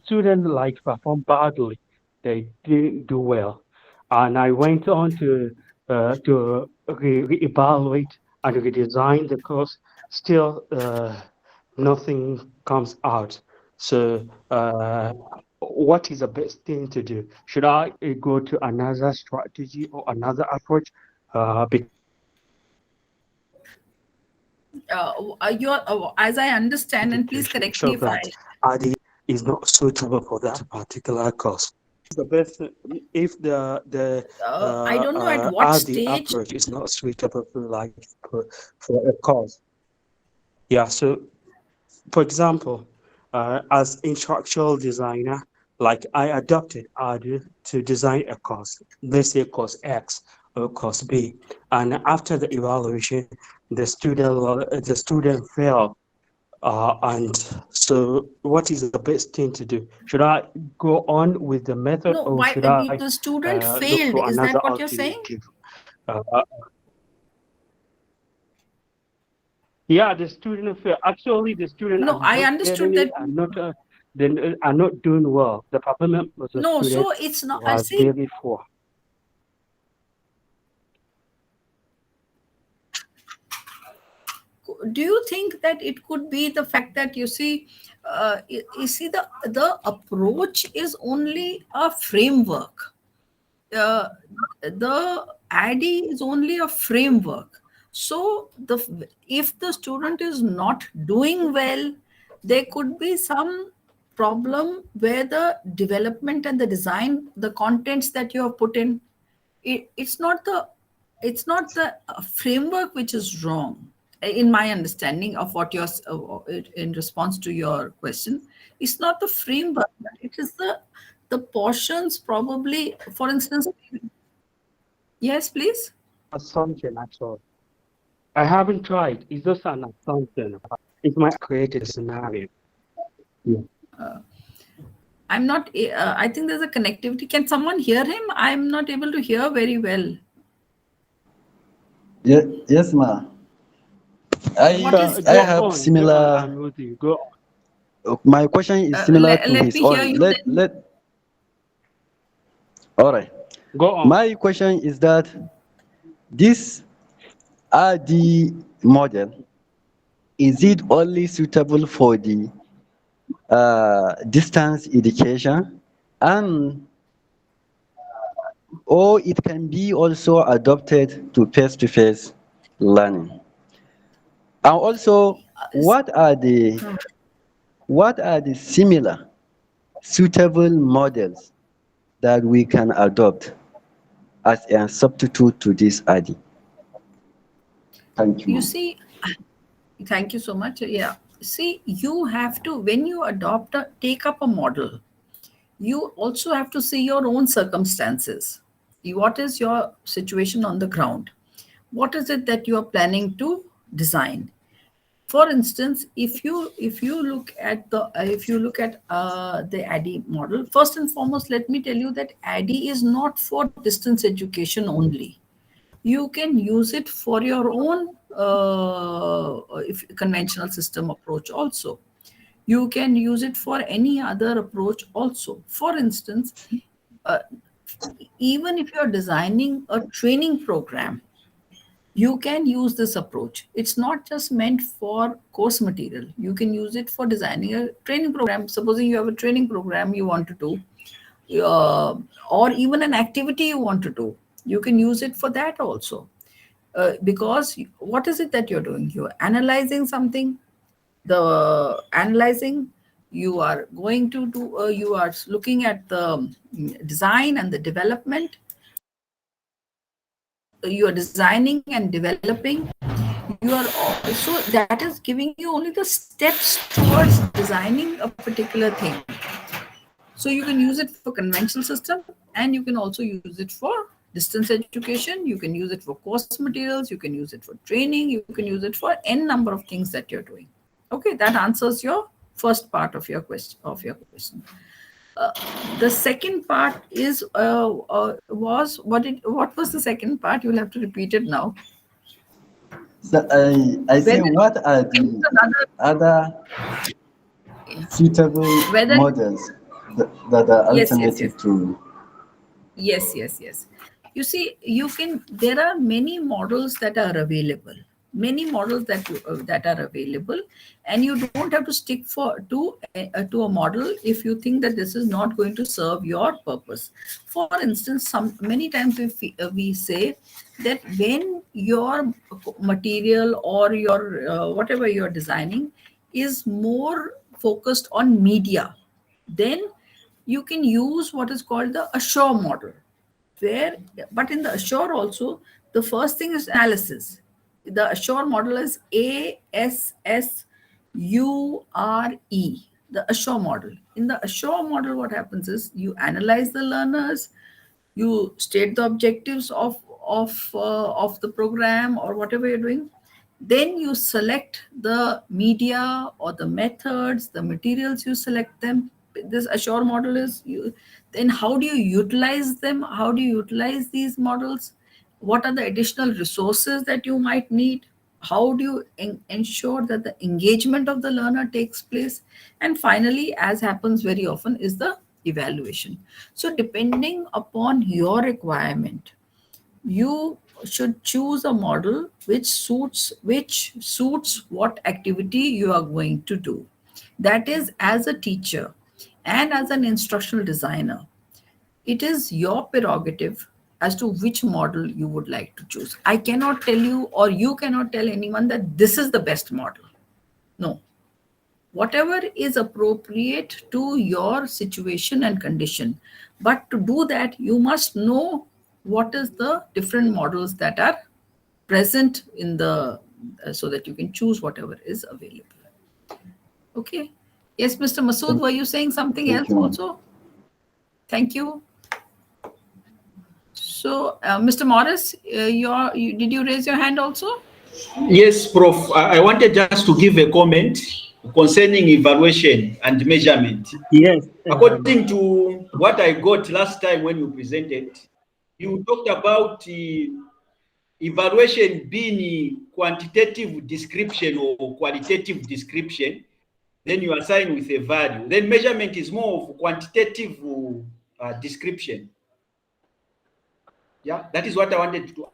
student like performed badly. They didn't do well, and I went on to evaluate and redesign the course. Still, nothing comes out. So what is the best thing to do? Should I go to another strategy or another approach? As I understand, and please correct me if I. RD is not suitable for that particular course. The best if the I don't know at what RD stage. approach is not suitable for a course. Yeah. So, for example, as instructional designer, like I adopted RD to design a course, let's say course X or course B, and after the evaluation, the student failed. And so, what is the best thing to do? Should I go on with the method, No, or why should I the student look failed? for Is another that what you're saying? alternative? Yeah, the student failed. Actually, the student No, are I not understood getting it, that. and not they are not doing well. The performance of the No, student so it's not. I was see. very poor. Do you think that it could be the fact that you see the approach is only a framework? The ADDIE is only a framework. So if the student is not doing well, there could be some problem where the development and the design, the contents that you have put in, it's not the framework which is wrong, in my understanding of what you're in response to your question. It's not the framework, but it is the portions, probably. For instance, yes, please. Assumption, actually. I haven't tried. It's just an assumption. It might create a scenario. Yeah. I'm not. I think there's a connectivity. Can someone hear him? I'm not able to hear very well. Yes, ma. I have similar. I'm with you. Go on. My question is similar to Let his me hear own. you then. All right. Go on. My question is that this RD model, is it only suitable for the distance education, and or it can be also adopted to face-to-face learning? And also, what are the similar suitable models that we can adopt as a substitute to this RD? Thank you. You see, thank you so much. Yeah. See, you have to, when you take up a model, you also have to see your own circumstances. What is your situation on the ground? What is it that you are planning to design? For instance, if you look at the ADDIE model, first and foremost, let me tell you that ADDIE is not for distance education only. You can use it for your own conventional system approach also. You can use it for any other approach also. For instance, even if you're designing a training program, you can use this approach. It's not just meant for course material. You can use it for designing a training program. Supposing you have a training program you want to do, or even an activity you want to do, you can use it for that also. Because what is it that you're doing? You're analyzing something. The analyzing, you are going to do, you are looking at the design and the development. You are designing and developing. You are also, that is giving you only the steps towards designing a particular thing. So you can use it for conventional system, and you can also use it for distance education. You can use it for course materials. You can use it for training. You can use it for n number of things that you're doing. Okay, that answers your first part of your question. The second part is was what was the second part? You'll have to repeat it now. So I say, what are the other suitable models that are alternative to? Yes. You see, there are many models that are available. many models that are available, and you don't have to stick to a model if you think that this is not going to serve your purpose. For instance, many times we say that when your material or your whatever you're designing is more focused on media, then you can use what is called the assure model, where, but in the assure also, the first thing is analysis. The assure model is ASSURE, the assure model. In the assure model, what happens is you analyze the learners, you state the objectives of the program or whatever you're doing, then you select the media or the methods, the materials, you select them. This assure model is you. Then how do you utilize them? How do you utilize these models? What are the additional resources that you might need? How do you ensure that the engagement of the learner takes place? And finally, as happens very often, is the evaluation. So depending upon your requirement, you should choose a model which suits what activity you are going to do. That is, as a teacher and as an instructional designer, it is your prerogative as to which model you would like to choose. I cannot tell you, or you cannot tell anyone, that this is the best model. No. Whatever is appropriate to your situation and condition. But to do that, you must know what is the different models that are present in the, so that you can choose whatever is available. Okay. Yes, Mr. Masood, were you saying something else also? Thank you. So, Mr. Morris, did you raise your hand also? Yes, Prof. I wanted just to give a comment concerning evaluation and measurement. Yes. According to what I got last time when you presented, you talked about evaluation being quantitative description or qualitative description. Then you assign with a value. Then measurement is more of quantitative description. Yeah, that is what I wanted to.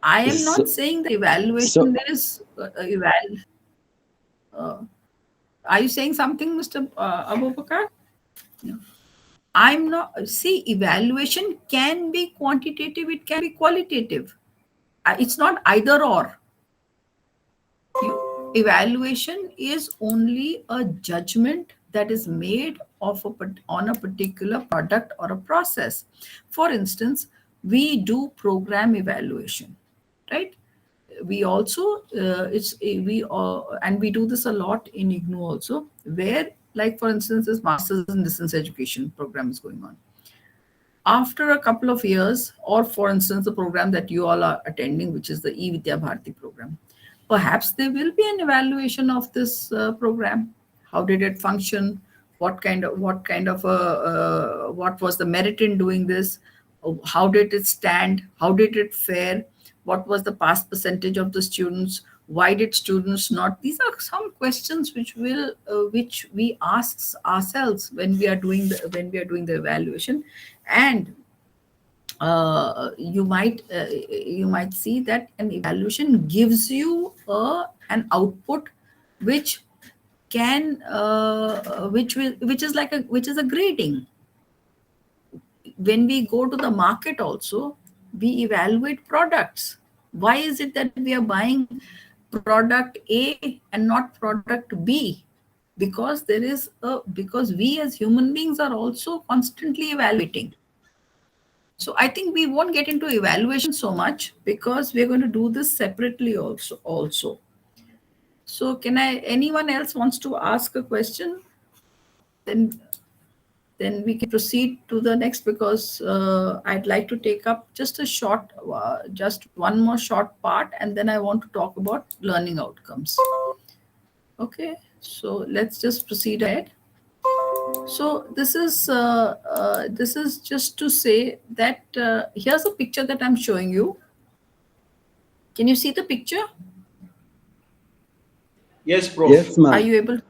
I am not saying the evaluation is are you saying something, Mr. Abubakar? No. I'm not. See, evaluation can be quantitative, it can be qualitative. It's not either or. Evaluation is only a judgment that is made on a particular product or a process. For instance, we do program evaluation, right? We also and we do this a lot in IGNOU also, where, like for instance, this Masters in Distance Education program is going on. After a couple of years, or for instance, the program that you all are attending, which is the E-Vidya Bharati program, perhaps there will be an evaluation of this program. How did it function? What was the merit in doing this? How did it stand? How did it fare? What was the pass percentage of the students? Why did students not? These are some questions which we ask ourselves when we are doing the evaluation. And you might see that an evaluation gives you an output which can which is a grading. When we go to the market also, we evaluate products. Why is it that we are buying product A and not product B? Because because we as human beings are also constantly evaluating. So I think we won't get into evaluation so much, because we're going to do this separately also. So anyone else wants to ask a question? Then we can proceed to the next, because I'd like to take up just one more short part, and then I want to talk about learning outcomes. Okay, so let's just proceed ahead. So this is just to say that here's a picture that I'm showing you. Can you see the picture? Yes, Prof. Yes, ma'am. Are you able to?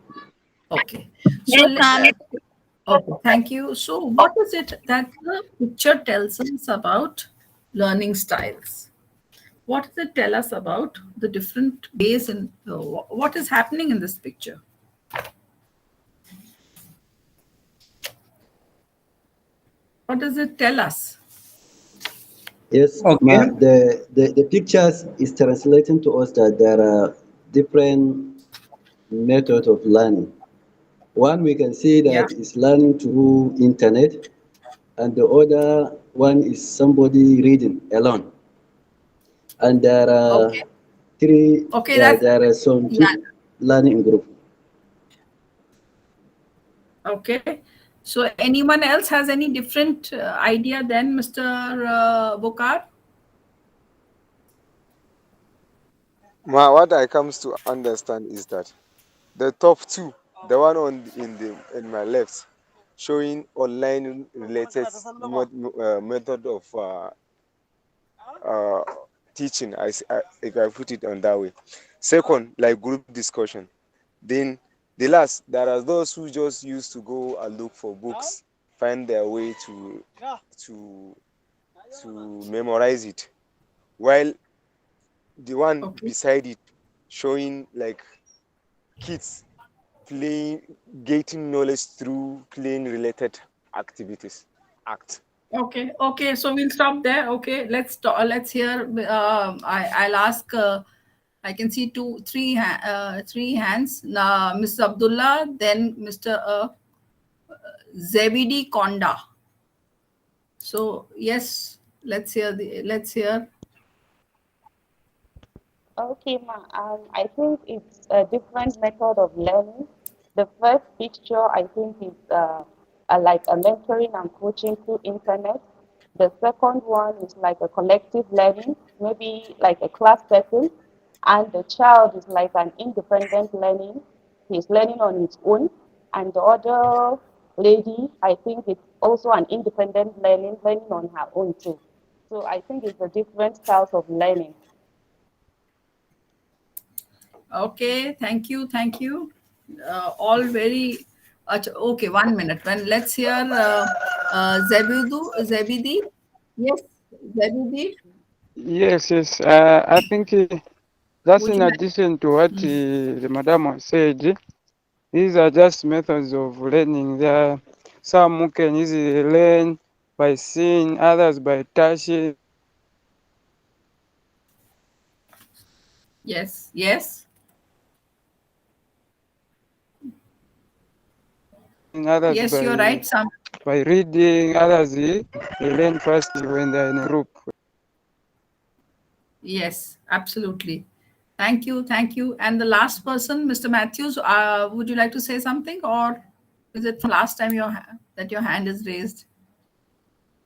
Okay. So okay, thank you. So what is it that the picture tells us about learning styles? what does it tell us about the different ways in what is happening in this picture? What does it tell us? Yes, Okay. the pictures is translating to us that there are different methods of learning. One we can see Yeah. that is learning through internet, and the other one is somebody reading alone. And there are Okay. three, Okay. yeah, That's there are some yeah. learning in group. Okay. So anyone else has any different idea than Mr. Bokar? What I comes to understand is that the top two, the one on in my left, showing online related method of uh, teaching, if I put it on that way. Second, like group discussion. Then the last, there are those who just used to go and look for books, find their way to memorize it, while the one Okay. beside it showing like kids playing, getting knowledge through playing related activities. Act. Okay. Okay. So we'll stop there. Okay. Let's hear. I'll ask. I can see three hands. Now, Mr. Abdullah, then Mr. Zebidi Konda. So yes, let's hear. Okay, ma. I think it's a different method of learning. The first picture, I think, is like a mentoring and coaching through internet. The second one is like a collective learning, maybe like a class setting. And the child is like an independent learning. He's learning on his own. And the other lady, I think it's also an independent learning on her own too. So I think it's a different styles of learning. Okay, thank you, thank you. All very okay. 1 minute. When let's hear Zebidi. Yes, Zebidi. Yes, yes. I think just Would in you like? addition to what the madam said, these are just methods of learning. There are some who can easily learn by seeing, others by touching, Yes, yes, others yes. You're right. by reading, others they learn first when they're in a group. Yes, absolutely. Thank you, thank you. And the last person, Mr. Matthews. Would you like to say something, or is it last time that your hand is raised?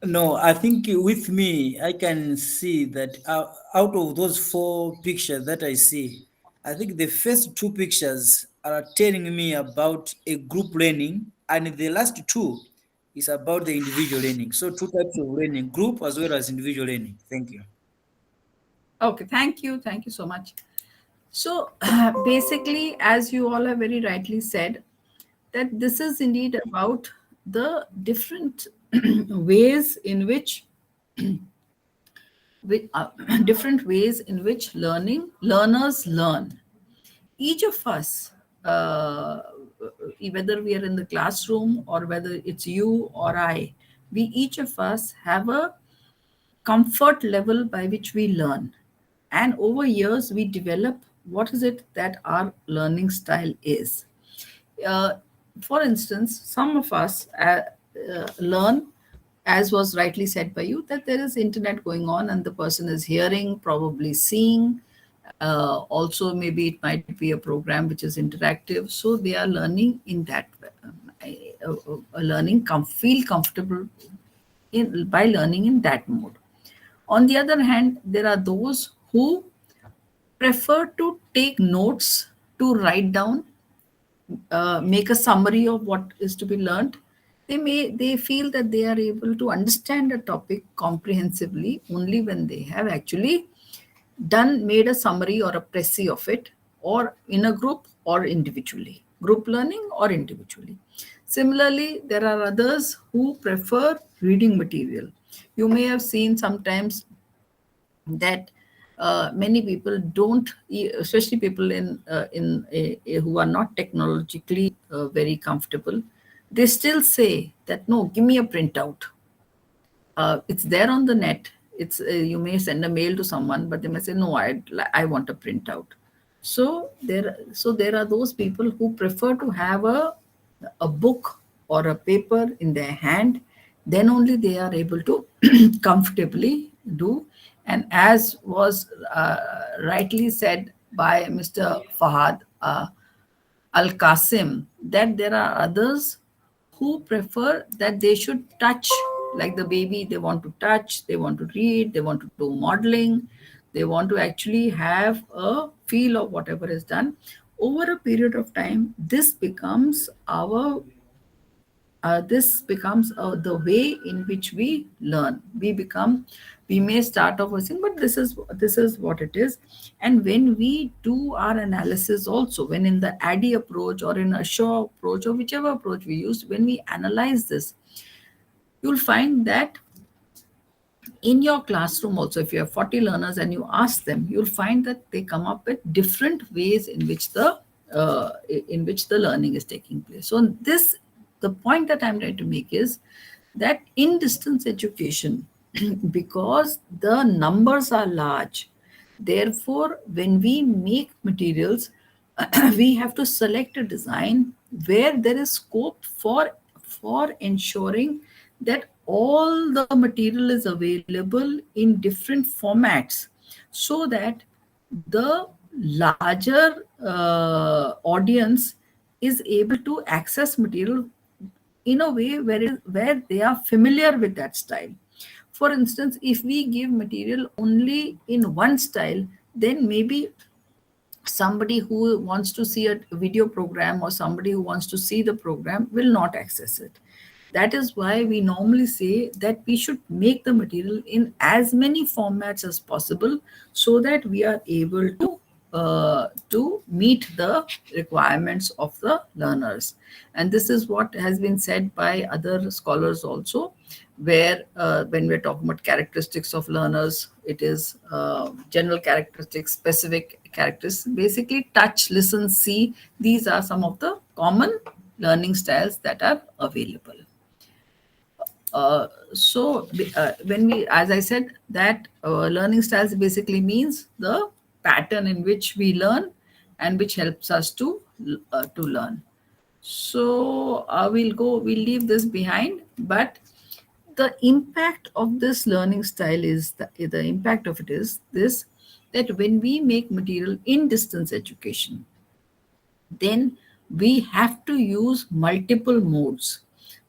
No, I think with me, I can see that out of those four pictures that I see, I think the first two pictures are telling me about a group learning, and the last two is about the individual learning. So two types of learning, group as well as individual learning. Thank you. Okay, thank you so much. So basically, as you all have very rightly said, that this is indeed about the different ways in which different ways in which learners learn. Each of us, whether we are in the classroom or whether it's you or I, we each of us have a comfort level by which we learn. And over years, we develop what is it that our learning style is. Uh, for instance, some of us learn, as was rightly said by you, that there is internet going on and the person is hearing, probably seeing. Also, maybe it might be a program which is interactive. So they are learning in that feel comfortable by learning in that mode. On the other hand, there are those who prefer to take notes, to write down, make a summary of what is to be learned. They feel that they are able to understand a topic comprehensively only when they have actually made a summary or a précis of it, or in a group or individually, group learning or individually. Similarly, there are others who prefer reading material. You may have seen sometimes that many people don't, especially people who are not technologically very comfortable, they still say that no, give me a printout. It's there on the net. It's you may send a mail to someone, but they may say no, I want a printout. So there are those people who prefer to have a book or a paper in their hand. Then only they are able to comfortably do. And as was rightly said by Mr. Fahad Al Qasim, that there are others who prefer that they should touch, like the baby, they want to touch, they want to read, they want to do modeling, they want to actually have a feel of whatever is done. Over a period of time, this becomes the way in which we learn. We may start off with saying, but this is what it is. And when we do our analysis also, when in the ADDIE approach or in a SHAW approach or whichever approach we use, when we analyze this, you'll find that in your classroom also, if you have 40 learners and you ask them, you'll find that they come up with different ways in which the learning is taking place. So the point that I'm trying to make is that in distance education, because the numbers are large, therefore when we make materials, we have to select a design where there is scope for ensuring that all the material is available in different formats, so that the larger audience is able to access material in a way where they are familiar with that style. For instance, if we give material only in one style, then maybe somebody who wants to see a video program or somebody who wants to see the program will not access it. That is why we normally say that we should make the material in as many formats as possible, so that we are able to meet the requirements of the learners. And this is what has been said by other scholars also, where when we're talking about characteristics of learners, it is general characteristics, specific characteristics, basically touch, listen, see. These are some of the common learning styles that are available. When we, as I said, that learning styles basically means the pattern in which we learn and which helps us to learn. So we'll leave this behind, but the impact of this learning style is the impact of it is this, that when we make material in distance education, then we have to use multiple modes.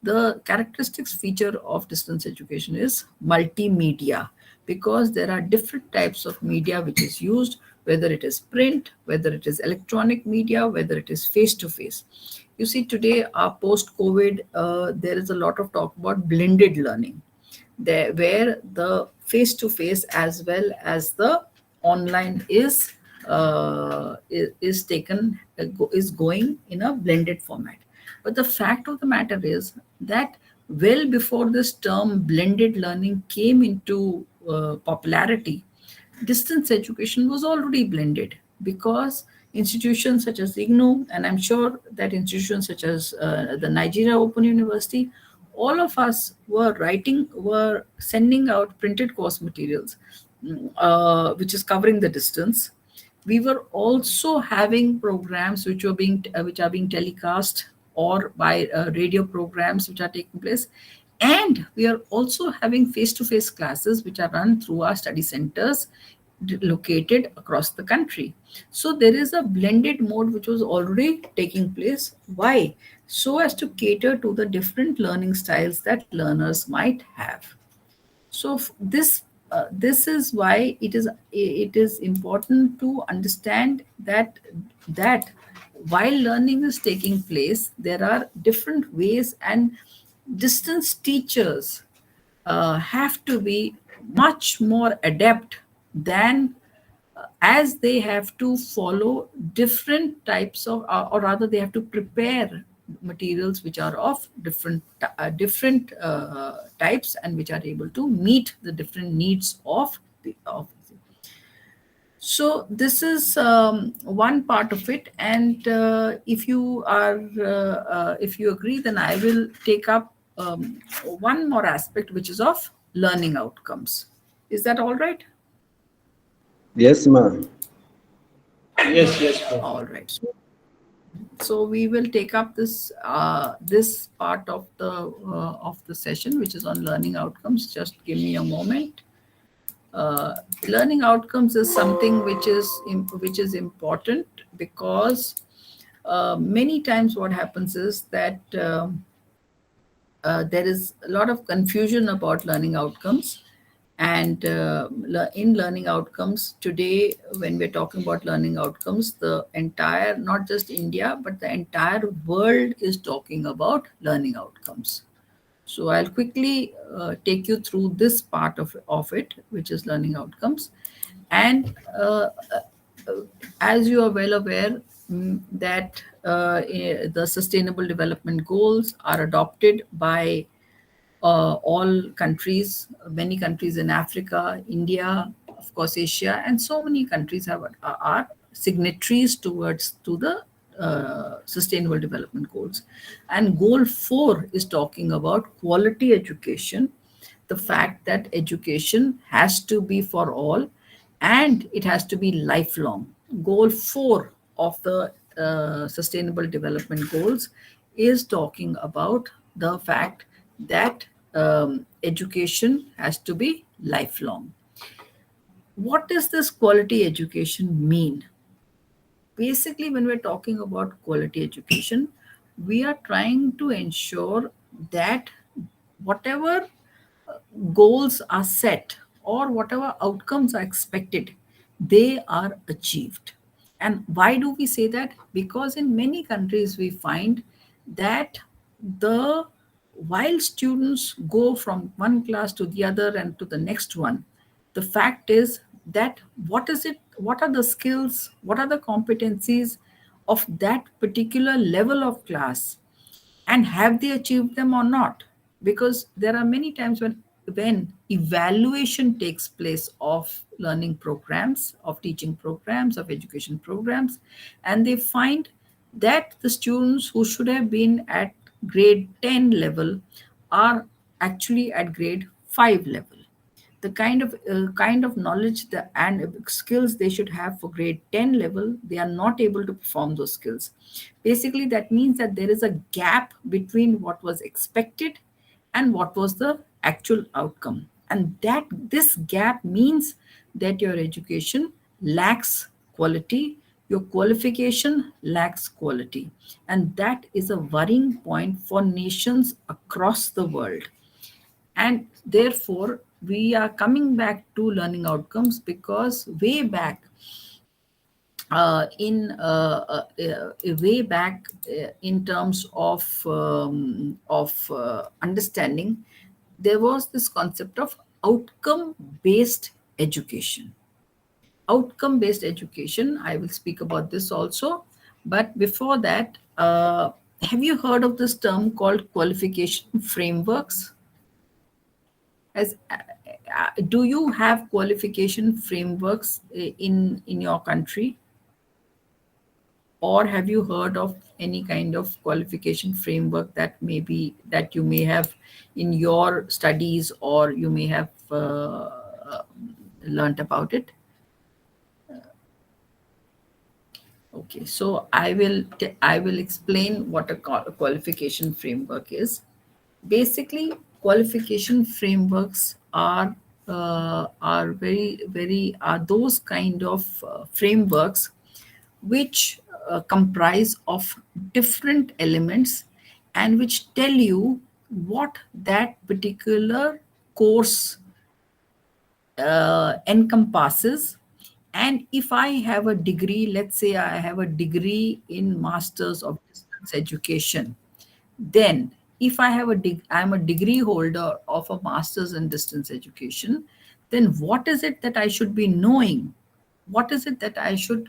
The characteristics feature of distance education is multimedia, because there are different types of media which is used, whether it is print, whether it is electronic media, whether it is face-to-face. You see, today, post-COVID, there is a lot of talk about blended learning, where the face-to-face as well as the online is going in a blended format. But the fact of the matter is that well before this term blended learning came into popularity, distance education was already blended, because institutions such as IGNOU, and I'm sure that institutions such as the Nigeria Open University, all of us were sending out printed course materials, which is covering the distance. We were also having programs which are being telecast, or by radio programs which are taking place. And we are also having face-to-face classes which are run through our study centers located across the country. So there is a blended mode which was already taking place. Why? So as to cater to the different learning styles that learners might have. So this is why it is important to understand that while learning is taking place, there are different ways, and distance teachers have to be much more adept than as they have to follow different types of, or rather they have to prepare materials which are of different types, and which are able to meet the different needs of So this is one part of it, and if you agree, then I will take up one more aspect, which is of learning outcomes. Is that all right? Yes, ma'am. Yes, yes, Prof. All right. So we will take up this part of the session, which is on learning outcomes. Just give me a moment. Learning outcomes is something which is important, because many times what happens is that there is a lot of confusion about learning outcomes. And in learning outcomes today, when we're talking about learning outcomes, the entire, not just India, but the entire world is talking about learning outcomes. So I'll quickly take you through this part of it, which is learning outcomes. And as you are well aware, that the Sustainable Development Goals are adopted by all countries, many countries in Africa, India, of course, Asia, and so many countries are signatories to the Sustainable Development Goals. And Goal 4 is talking about quality education, the fact that education has to be for all and it has to be lifelong. Goal 4 of the Sustainable Development Goals is talking about the fact that education has to be lifelong. What does this quality education mean? Basically, when we're talking about quality education, we are trying to ensure that whatever goals are set or whatever outcomes are expected, they are achieved. And why do we say that? Because in many countries we find that the while students go from one class to the other and to the next one, the fact is that what are the skills, what are the competencies of that particular level of class, and have they achieved them or not? Because there are many times when evaluation takes place of learning programs, of teaching programs, of education programs, and they find that the students who should have been at grade 10 level are actually at grade 5 level. The kind of knowledge and skills they should have for grade 10 level, they are not able to perform those skills. Basically, that means that there is a gap between what was expected and what was the actual outcome, and that this gap means that your education lacks quality, your qualification lacks quality, and that is a worrying point for nations across the world. And therefore, we are coming back to learning outcomes, because way back in terms of understanding, there was this concept of outcome based education. Outcome based education, I will speak about this also, but before that, have you heard of this term called qualification frameworks? As Do you have qualification frameworks in your country, or have you heard of any kind of qualification framework that you may have in your studies, or you may have learnt about it? Okay, so I will explain what a qualification framework is. Basically, qualification frameworks are those kind of frameworks which comprise of different elements, and which tell you what that particular course encompasses. And if I have a degree, let's say I have a degree in Masters of Distance Education, then if I have I'm a degree holder of a Masters in Distance Education, then what is it that I should be knowing? What is it that I should,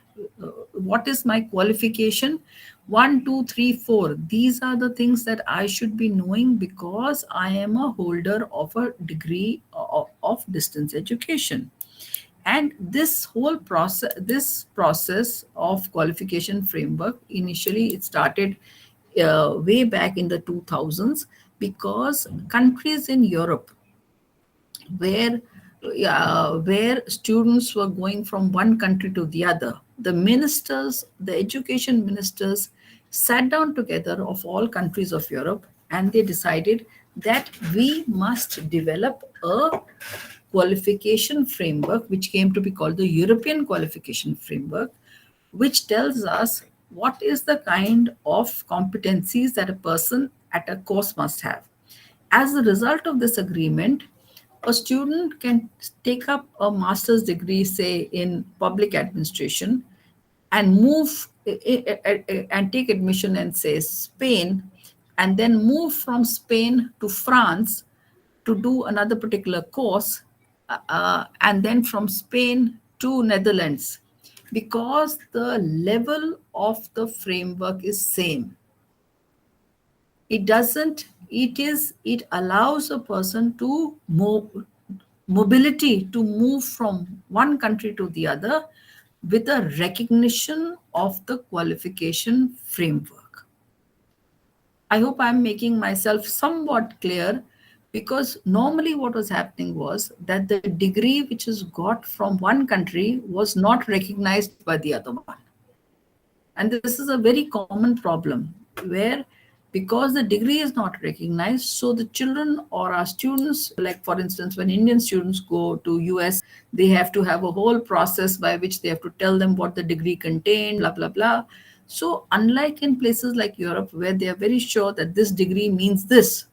what is my qualification? 1, 2, 3, 4. These are the things that I should be knowing, because I am a holder of a degree of distance education. And this process of qualification framework, initially it started way back in the 2000s, because countries in Europe where where students were going from one country to the other, the ministers, the education ministers, sat down together of all countries of Europe, and they decided that we must develop a qualification framework which came to be called the European qualification framework, which tells us what is the kind of competencies that a person at a course must have. As a result of this agreement, a student can take up a master's degree, say in public administration, and move and take admission in, say, Spain, and then move from Spain to France to do another particular course, and then from Spain to Netherlands, because the level of the framework is same. It allows a person to mobility to move from one country to the other with a recognition of the qualification framework. I hope I'm making myself somewhat clear, because normally what was happening was that the degree which is got from one country was not recognized by the other one. And this is a very common problem where, because the degree is not recognized, so the children or our students, like for instance, when Indian students go to US, they have to have a whole process by which they have to tell them what the degree contained, blah, blah, blah. So unlike in places like Europe, where they are very sure that this degree means this,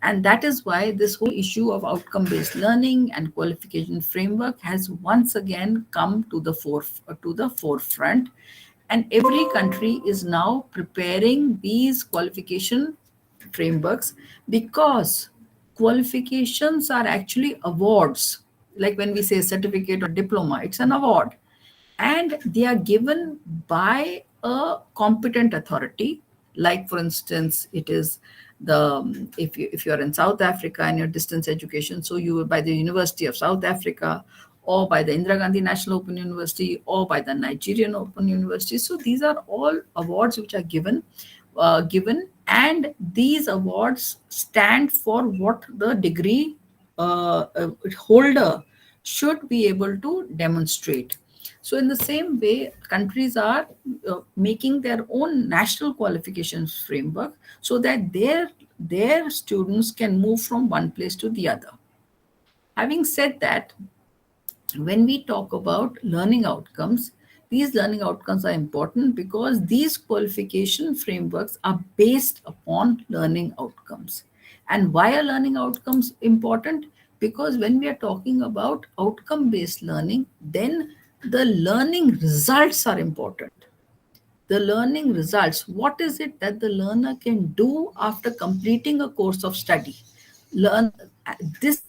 and that is why this whole issue of outcome-based learning and qualification framework has once again come to the forefront. And every country is now preparing these qualification frameworks, because qualifications are actually awards. Like when we say certificate or diploma, it's an award, and they are given by a competent authority. Like for instance, it is the if you are in South Africa and your distance education, so you by the University of South Africa, or by the Indira Gandhi National Open University, or by the Nigerian Open University. So these are all awards which are given, and these awards stand for what the degree holder should be able to demonstrate. So in the same way, countries are making their own national qualifications framework, so that their students can move from one place to the other. Having said that, when we talk about learning outcomes, these learning outcomes are important because these qualification frameworks are based upon learning outcomes. And why are learning outcomes important? Because when we are talking about outcome based learning, then the learning results are important. The learning results, what is it that the learner can do after completing a course of study? Learn this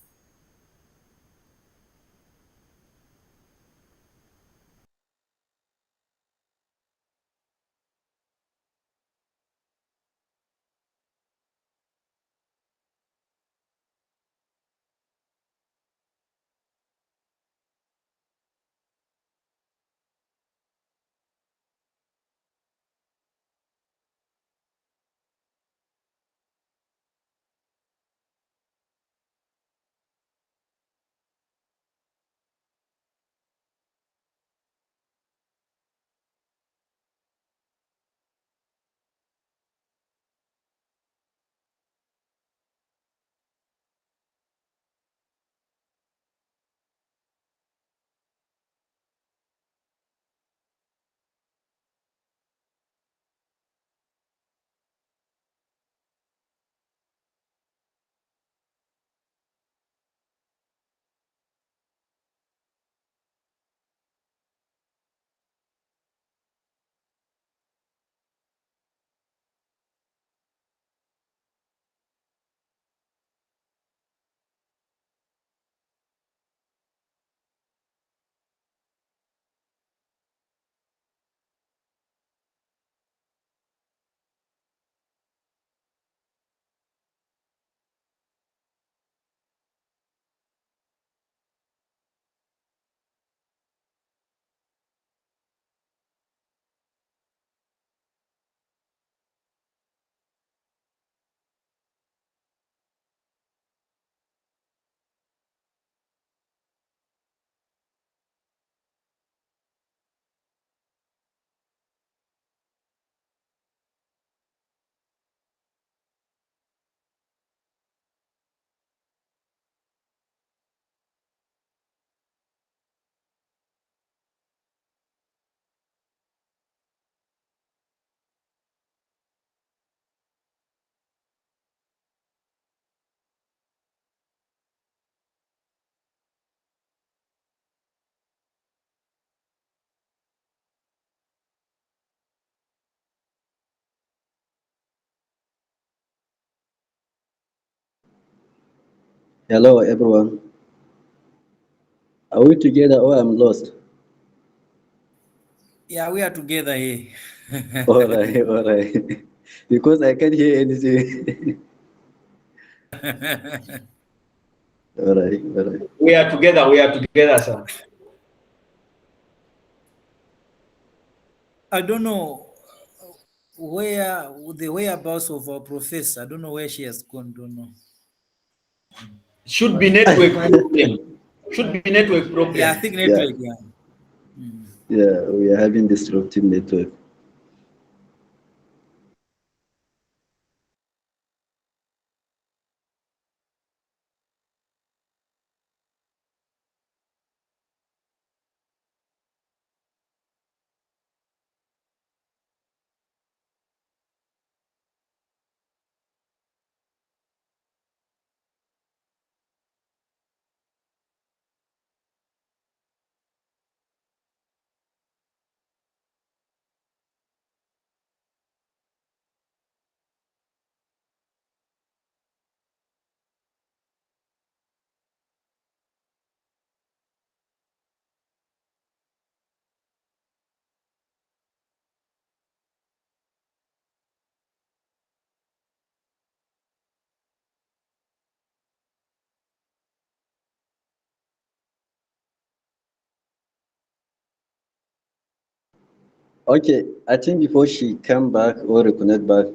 Hello, everyone. Are we together or I'm lost? Yeah, we are together here. All right, all right. Because I can't hear anything. All right, all right. We are together, sir. I don't know where the whereabouts of our professor. I don't know where she has gone. Don't know. Should be network problem. Should be network problem. Yeah, I think Yeah, network. Yeah. yeah, we are having disruptive network. Okay, I think before she come back or reconnect back,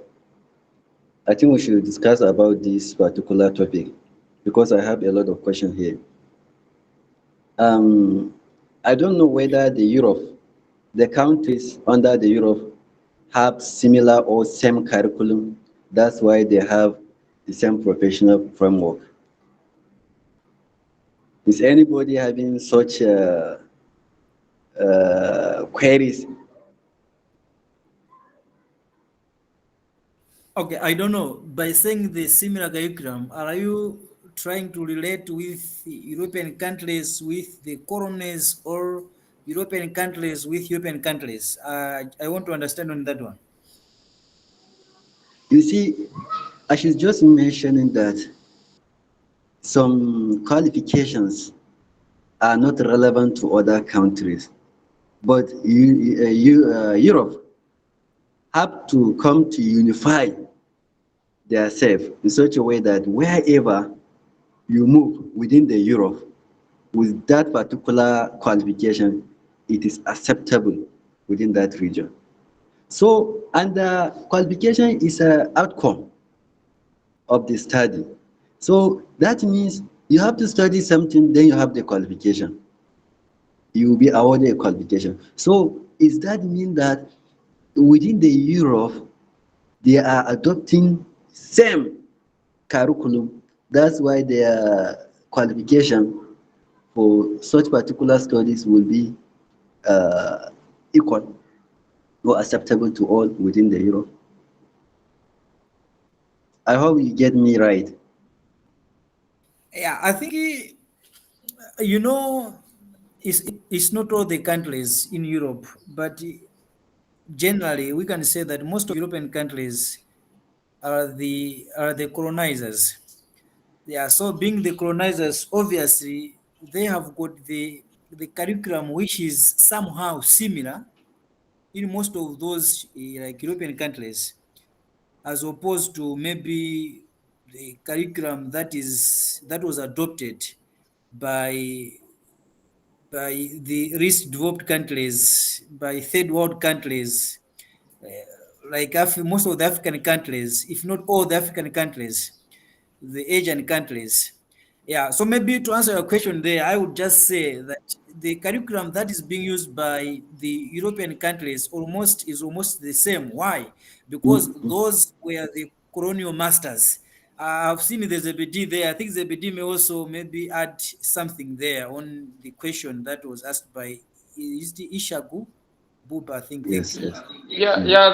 I think we should discuss about this particular topic because I have a lot of questions here. Um, I don't know whether the countries under the Europe have similar or same curriculum. That's why they have the same professional framework. Is anybody having such queries? Okay, I don't know. By saying the similar curriculum, are you trying to relate with European countries with the colonies or European countries with European countries? I want to understand on that one. You see, I should just mentioning that some qualifications are not relevant to other countries, but Europe have to come to unify themselves in such a way that wherever you move within the Europe with that particular qualification, it is acceptable within that region. So, and the qualification is an outcome of the study. So that means you have to study something, then you have the qualification. You will be awarded a qualification. So does that mean that within the Europe, they are adopting same curriculum? That's why their qualification for such particular studies will be uh, equal or acceptable to all within the Europe. I hope you get me right. Yeah, I think you know it's not all the countries in Europe, but generally we can say that most of European countries are the colonizers. Yeah, so being the colonizers, obviously they have got the curriculum which is somehow similar in most of those like European countries, as opposed to maybe the curriculum that was adopted by the least developed countries, by third world countries, like most of the African countries, if not all the African countries, the Asian countries. Yeah, so maybe to answer your question there, I would just say that the curriculum that is being used by the European countries almost the same. Why? Because Mm. those were the colonial masters. I've seen the ZBD there. I think ZBD may also maybe add something there on the question that was asked by is the Ishagu Buba, I think. Thank Yes, you. yes. Yeah, Mm. yeah.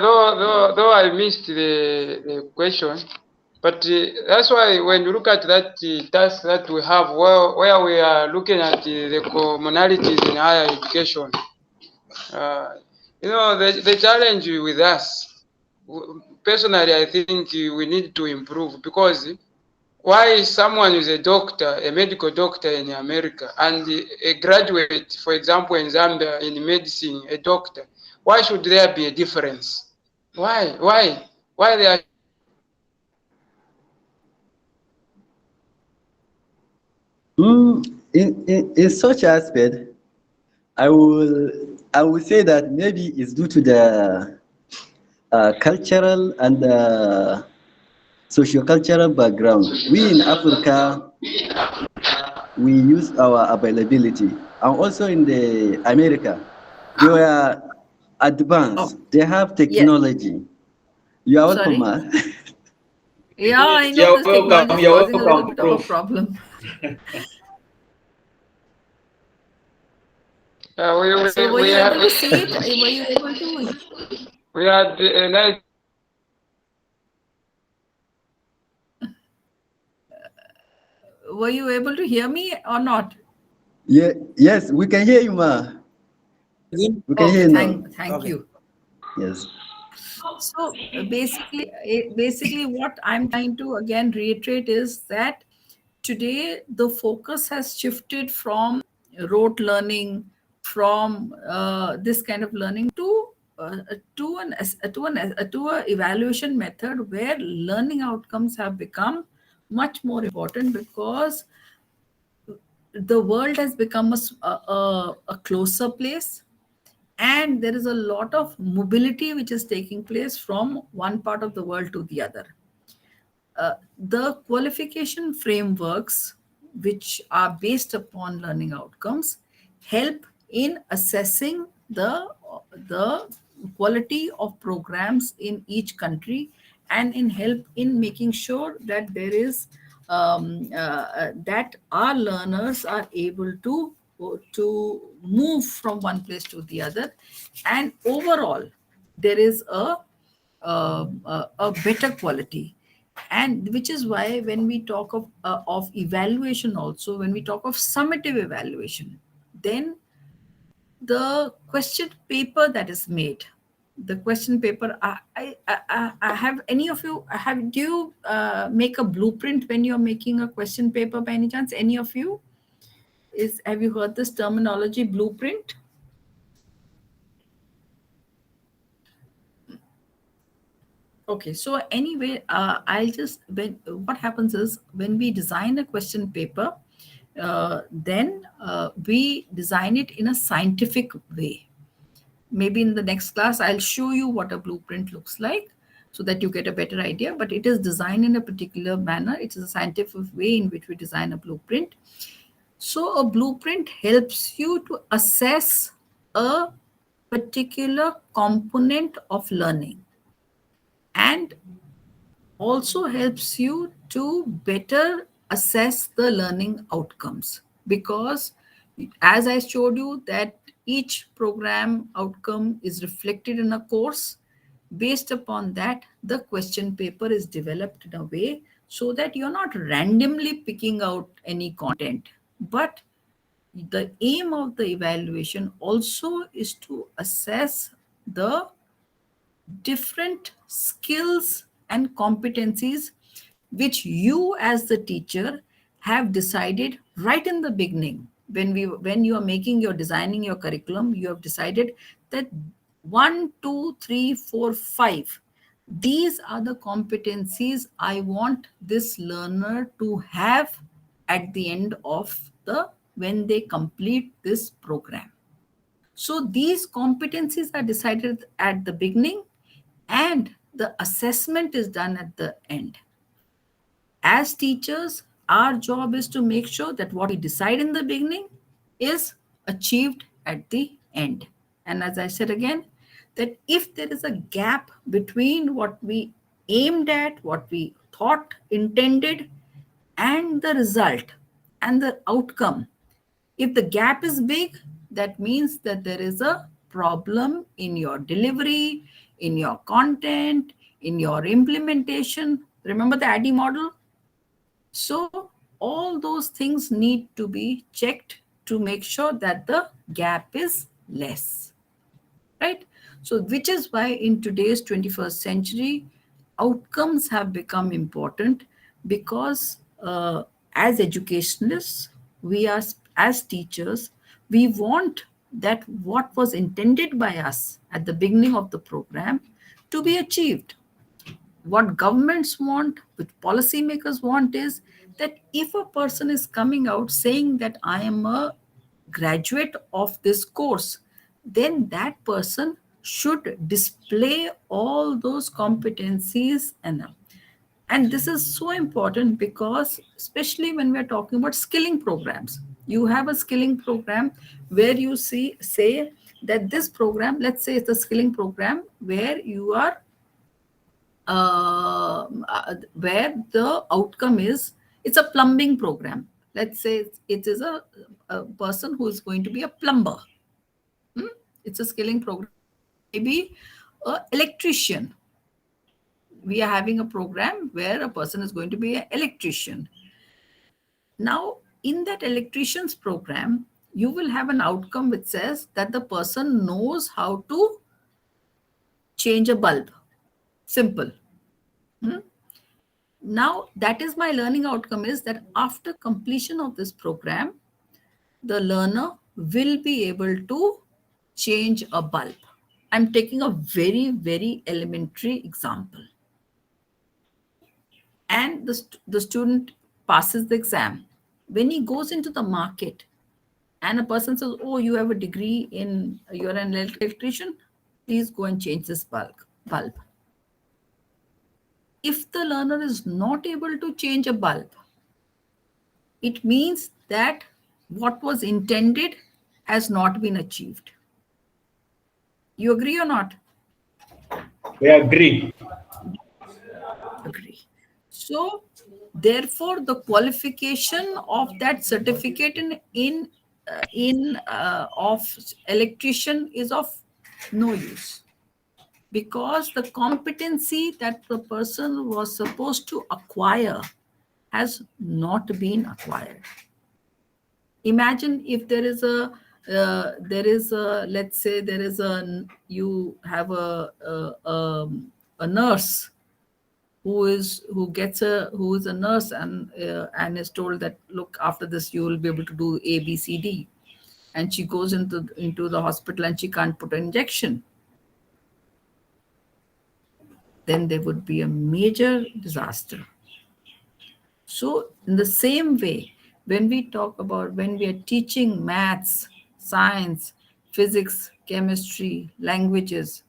Though I missed the question, but that's why when you look at that task that we have, where we are looking at the commonalities in higher education, the challenge with us, personally, I think we need to improve because why someone who's a doctor, a medical doctor in America, and a graduate, for example, in Zambia in medicine, a doctor, why should there be a difference? Why? Why there? In such aspect, I will say that maybe it's due to the cultural and socio-cultural background. We in Africa, we use our availability, and also in the America, they were advanced. Oh, They have yes. technology. You are welcome, Sorry. ma. Yeah, I know You're this technology welcome. is You're causing a little welcome, bit of a Prof. problem. So were We you have able to see it? Were you able to? we had a nice. Were you able to hear me or not? Yeah, yes, we can hear you, ma. Again? We can Okay, hear you now. thank Okay. you. Yes. So basically, what I'm trying to again reiterate is that today the focus has shifted from rote learning, from this kind of learning to a evaluation method where learning outcomes have become much more important, because the world has become a closer place, and there is a lot of mobility which is taking place from one part of the world to the other. The qualification frameworks, which are based upon learning outcomes, help in assessing the quality of programs in each country, and in help in making sure that there is that our learners are able to move from one place to the other, and overall there is a better quality. And which is why when we talk of evaluation, also when we talk of summative evaluation, then the question paper that is made, the question paper, I have, any of you have, do you make a blueprint when you're making a question paper by any chance? Any of you have you heard this terminology, blueprint? Okay, so anyway, I'll just, when what happens is when we design a question paper, then we design it in a scientific way. Maybe in the next class, I'll show you what a blueprint looks like so that you get a better idea. But it is designed in a particular manner. It is a scientific way in which we design a blueprint. So a blueprint helps you to assess a particular component of learning, and also helps you to better assess the learning outcomes, because as I showed you that each program outcome is reflected in a course. Based upon that, the question paper is developed in a way so that you're not randomly picking out any content, but the aim of the evaluation also is to assess the different skills and competencies which you as the teacher have decided right in the beginning. When you are making your designing your curriculum, you have decided that 1, 2, 3, 4, 5, these are the competencies I want this learner to have at the end of the when they complete this program. So these competencies are decided at the beginning, and the assessment is done at the end. As teachers, our job is to make sure that what we decide in the beginning is achieved at the end. And as I said again, that if there is a gap between what we aimed at, what we thought, intended, and the result and the outcome, if the gap is big, that means that there is a problem in your delivery, in your content, in your implementation. Remember the ADDIE model? So all those things need to be checked to make sure that the gap is less, right? So which is why in today's 21st century, outcomes have become important, because as educationalists, we are, as teachers, we want that what was intended by us at the beginning of the program to be achieved. What governments want, which policymakers want, is that if a person is coming out saying that I am a graduate of this course, then that person should display all those competencies. And this is so important because, especially when we're talking about skilling programs, you have a skilling program where you say that this program, let's say it's a skilling program where you are where the outcome is, it's a plumbing program. Let's say it is a person who is going to be a plumber. It's a skilling program. Maybe a electrician. We are having a program where a person is going to be an electrician. Now, in that electrician's program, you will have an outcome which says that the person knows how to change a bulb. Simple. Now, that is my learning outcome, is that after completion of this program, the learner will be able to change a bulb. I'm taking a very, very elementary example. And the student passes the exam. When he goes into the market and a person says, oh, you have a degree in, you're an electrician, please go and change this bulb. If the learner is not able to change a bulb, it means that what was intended has not been achieved. You agree or not? We agree. Agree. So, therefore, the qualification of that certificate of electrician is of no use, because the competency that the person was supposed to acquire has not been acquired. Imagine if there is a let's say there is you have a nurse who is a nurse and is told that, look, after this you will be able to do A, B, C, D, and she goes into the hospital and she can't put an injection. Then there would be a major disaster. So in the same way, when we are teaching maths, science, physics, chemistry, languages,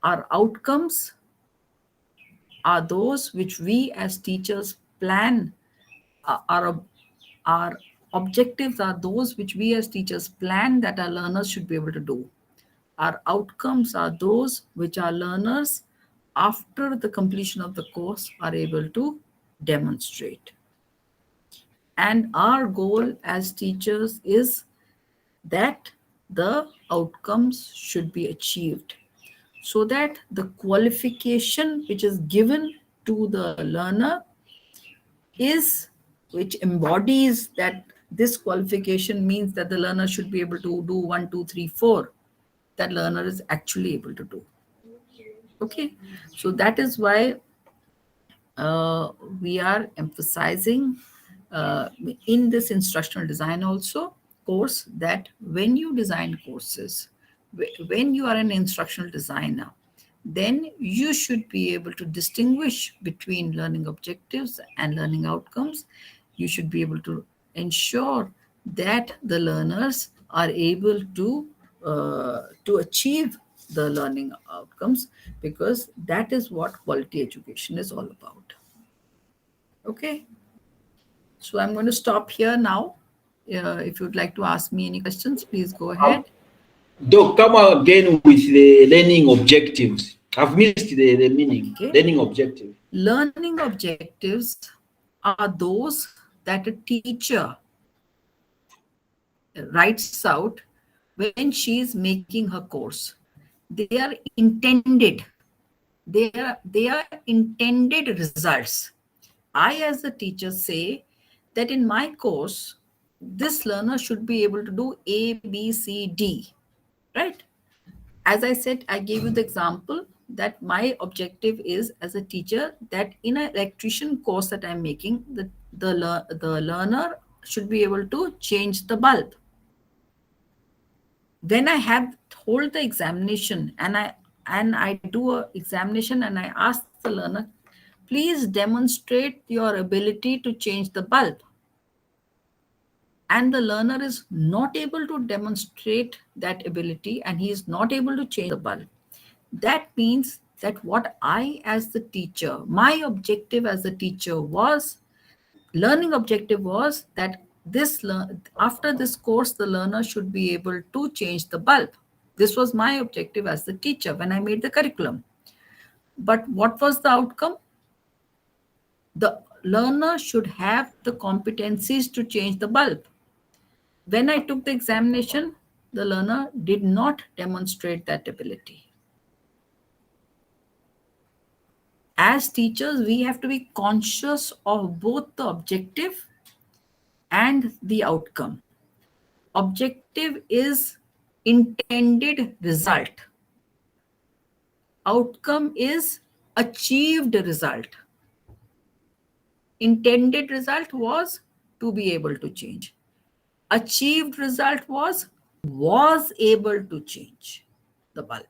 our outcomes are those which we as teachers plan. Our objectives are those which we as teachers plan that our learners should be able to do. Our outcomes are those which our learners, after the completion of the course, are able to demonstrate. And our goal as teachers is that the outcomes should be achieved, so that the qualification which is given to the learner which embodies that this qualification means that the learner should be able to do 1, 2, 3, 4, that learner is actually able to do. Okay, so that is why we are emphasizing in this instructional design also course, that when you design courses, when you are an instructional designer, then you should be able to distinguish between learning objectives and learning outcomes. You should be able to ensure that the learners are able to achieve the learning outcomes, because that is what quality education is all about. Okay, so I'm going to stop here now. If you'd like to ask me any questions, please go ahead. Doc, come again with the learning objectives. I've missed the meaning. Okay. Learning objective. Learning objectives are those that a teacher writes out when she is making her course. They are intended. They are intended results. I, as a teacher, say that in my course, this learner should be able to do A, B, C, D, right? As I said, I gave you the example that my objective is, as a teacher, that in an electrician course that I'm making, the learner should be able to change the bulb. When I have hold the examination and I do a examination and I ask the learner, please demonstrate your ability to change the bulb, and the learner is not able to demonstrate that ability and he is not able to change the bulb, that means that what I as the teacher, my objective as a teacher was, learning objective was that after this course the learner should be able to change the bulb. This was my objective as the teacher when I made the curriculum. But what was the outcome? The learner should have the competencies to change the bulb. When I took the examination, the learner did not demonstrate that ability. As teachers, we have to be conscious of both the objective and the outcome. Objective is intended result. Outcome is achieved result. Intended result was to be able to change. Achieved result was able to change the bulb.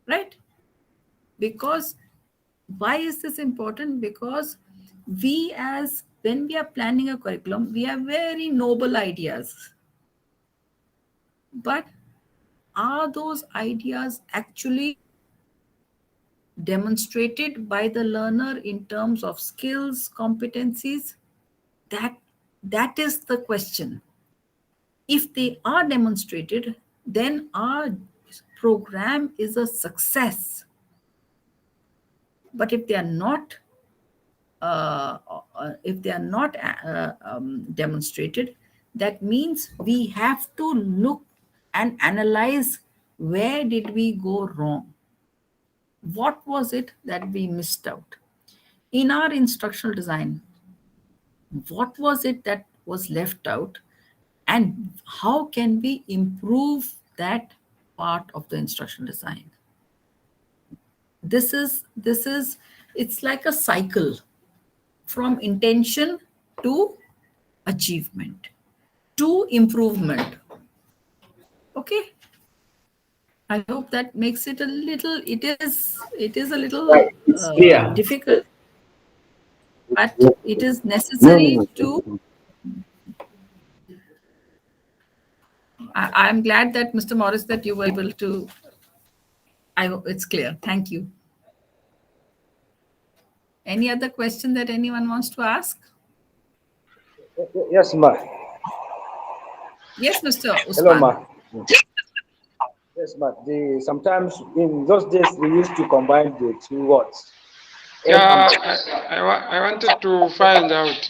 Right? Because why is this important? Because when we are planning a curriculum, we have very noble ideas. But are those ideas actually demonstrated by the learner in terms of skills, competencies? That is the question. If they are demonstrated, then our program is a success. But if they are not, demonstrated, that means we have to look and analyze where did we go wrong. What was it that we missed out? In our instructional design, what was it that was left out? And how can we improve that part of the instructional design? It's like a cycle from intention to achievement to improvement. Okay. I hope that makes it a little, it is a little It's clear. difficult, but it is necessary to, I'm glad that Mr. Morris, that you were able to, I hope it's clear. Thank you. Any other question that anyone wants to ask? Yes, ma. Yes, Mr. Usman. Hello, ma. Yes, but sometimes in those days we used to combine the two words. Yeah, I wanted to find out.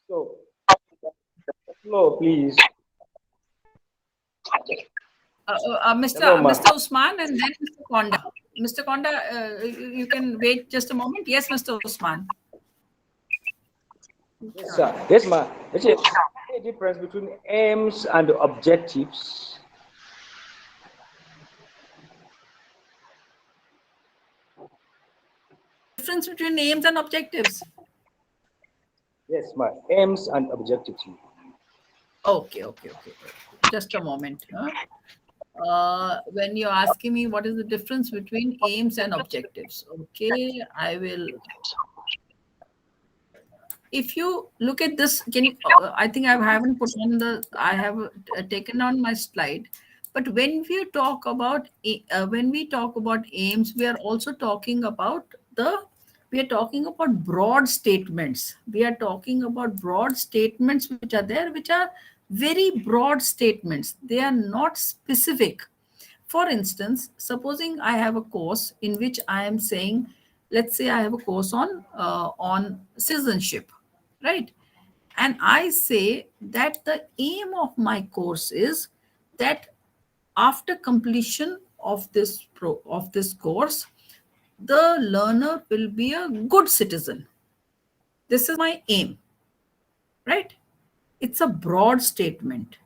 So, floor, please. Mr. Usman and then Mr. Konda. Mr. Konda, you can wait just a moment. Yes, Mr. Usman. Yes, sir. Yes, ma. Is there a difference between aims and objectives? Difference between aims and objectives? Yes, ma. Aims and objectives. Okay. Just a moment. When you're asking me what is the difference between aims and objectives, okay, I will. If you look at this, I think I haven't put on I have taken on my slide. But when we talk about aims, we are also talking about broad statements. We are talking about broad statements which are there, which are very broad statements. They are not specific. For instance, supposing I have a course in which I am saying, let's say I have a course on citizenship, right? And I say that the aim of my course is that after completion of this course, the learner will be a good citizen. This is my aim, right? It's a broad statement.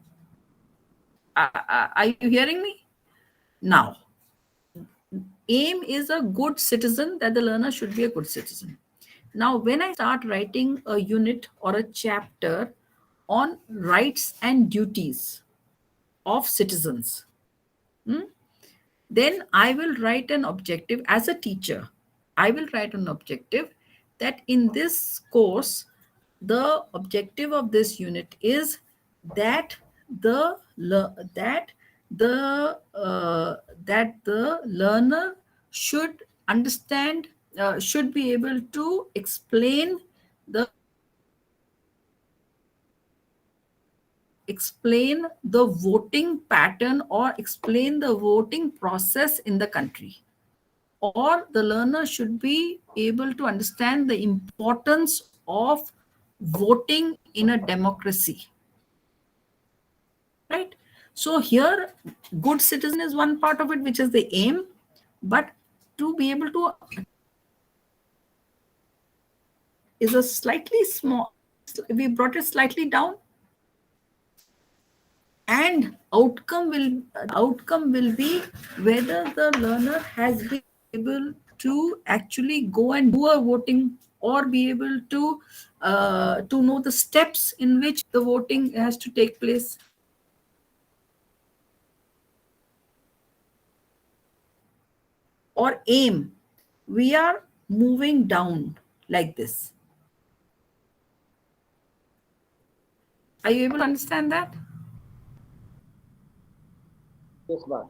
Are you hearing me? Now, aim is a good citizen, that the learner should be a good citizen. Now, when I start writing a unit or a chapter on rights and duties of citizens, then I will write an objective as a teacher. I will write an objective that in this course, the objective of this unit is that the learner should understand, should be able to explain the voting pattern or explain the voting process in the country, or the learner should be able to understand the importance of voting in a democracy, right? So here, good citizen is one part of it, which is the aim, but to be able to is a slightly small, we brought it slightly down, and outcome will be whether the learner has been able to actually go and do a voting, or be able to know the steps in which the voting has to take place. Or aim, we are moving down like this. Are you able to understand that? Yes, ma'am.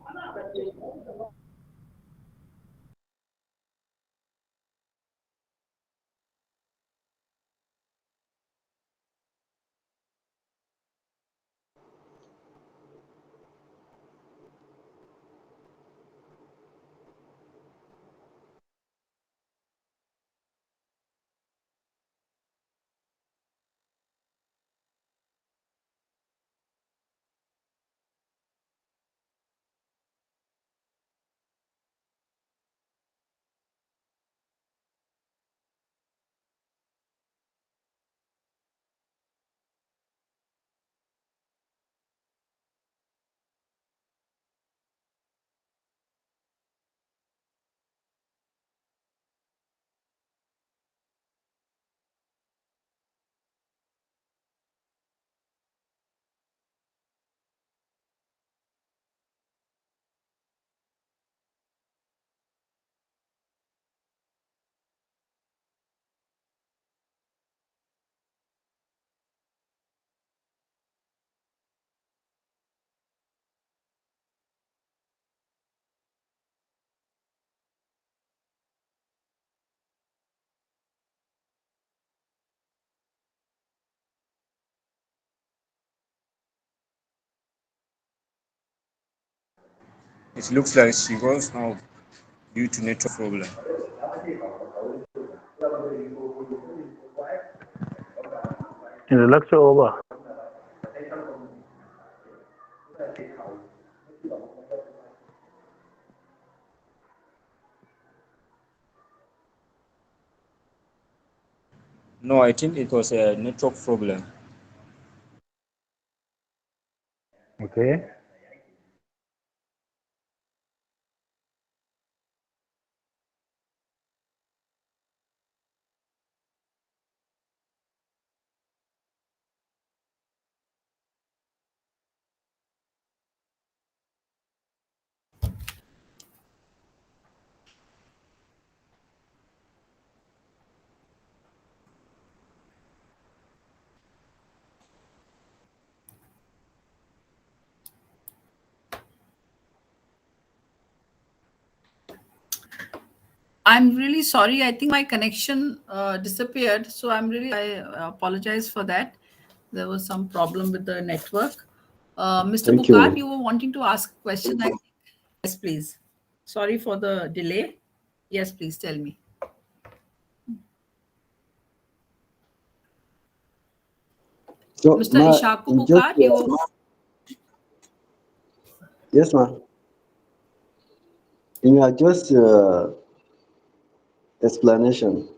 It looks like she goes now due to network problem. Is the lecture over? No, I think it was a network problem. Okay. I'm really sorry. I think my connection disappeared. So I apologize for that. There was some problem with the network. Mr. Thank Bukar, you. you were wanting to ask a question, I think. Yes, please. Sorry for the delay. Yes, please tell me. So, Mr. ma, Ishaku in just Bukar, you were... yes, ma. In your just explanation,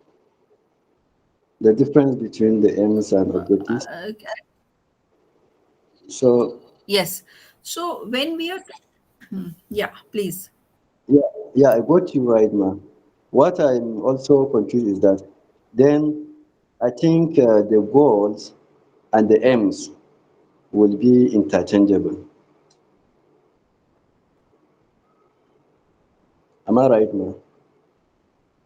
the difference between the aims and objectives. So, yes. So when we are... yeah, please. yeah, I got you right, ma. What I'm also confused is that then I think the goals and the aims will be interchangeable. Am I right now?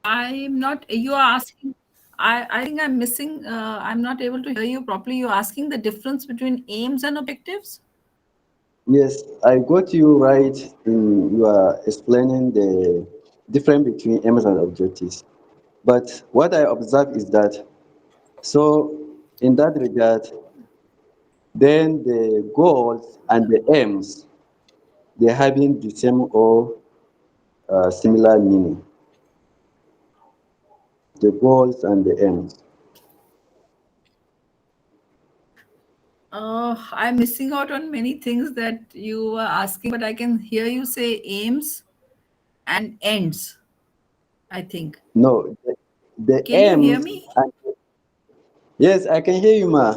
I'm not, you are asking, I think I'm missing, I'm not able to hear you properly. You're asking the difference between aims and objectives? Yes, I got you right in you are explaining the difference between aims and objectives. But what I observe is that, so in that regard, then the goals and the aims, they're having the same or similar meaning. The goals and the aims. I'm missing out on many things that you were asking, but I can hear you say aims and ends, I think. No, the Can you hear aims. me? Yes, I can hear you, ma.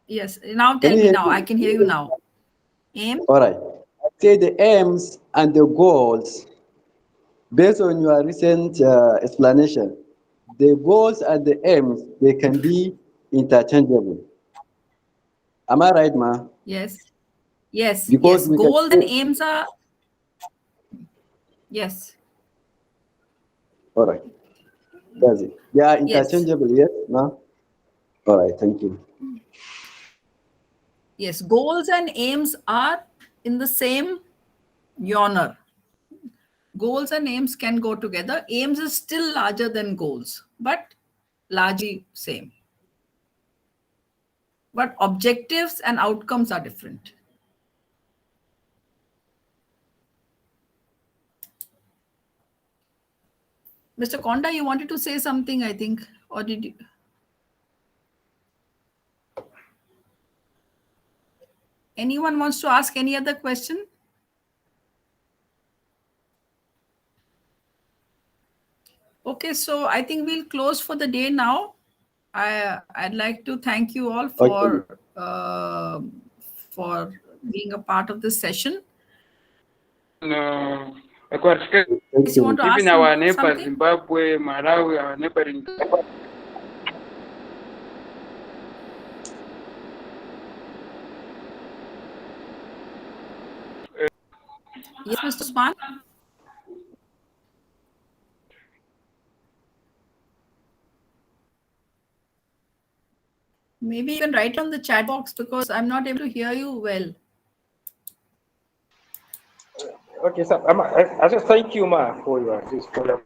Yes. Now Can tell you me hear now. I me? can hear you now. Aim? All right. I say the aims and the goals, based on your recent explanation, the goals and the aims, they can be interchangeable. Am I right, ma? Yes. Yes. Because Yes. we can Goals and say, aims are, yes. all right, that's it. They are Yes. interchangeable, yes, ma? All right, thank you. Yes. Goals and aims are in the same genre. Goals and aims can go together. Aims is still larger than goals, but largely same. But objectives and outcomes are different. Mr. Konda, you wanted to say something, I think, or did you? Anyone wants to ask any other question? Okay, so I think we'll close for the day now. I'd like to thank you all Okay. for being a part of this session. No, Thank You want you. to ask even our neighbor something? Zimbabwe, Malawi, our neighboring. Yes, Mr. Usman. Maybe you can write on the chat box because I'm not able to hear you well. Okay, so I just thank you, ma, for your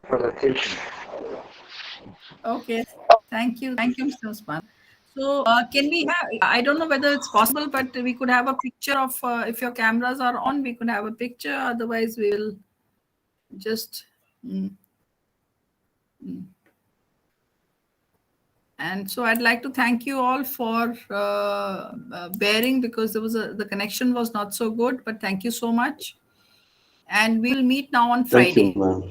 presentation. Okay, thank you, Mr. Usman. So can we have? I don't know whether it's possible, but we could have a picture of if your cameras are on. We could have a picture. Otherwise, we will just. And so I'd like to thank you all for bearing because the connection was not so good. But thank you so much, and we'll meet now on Thank you, Friday. ma'am.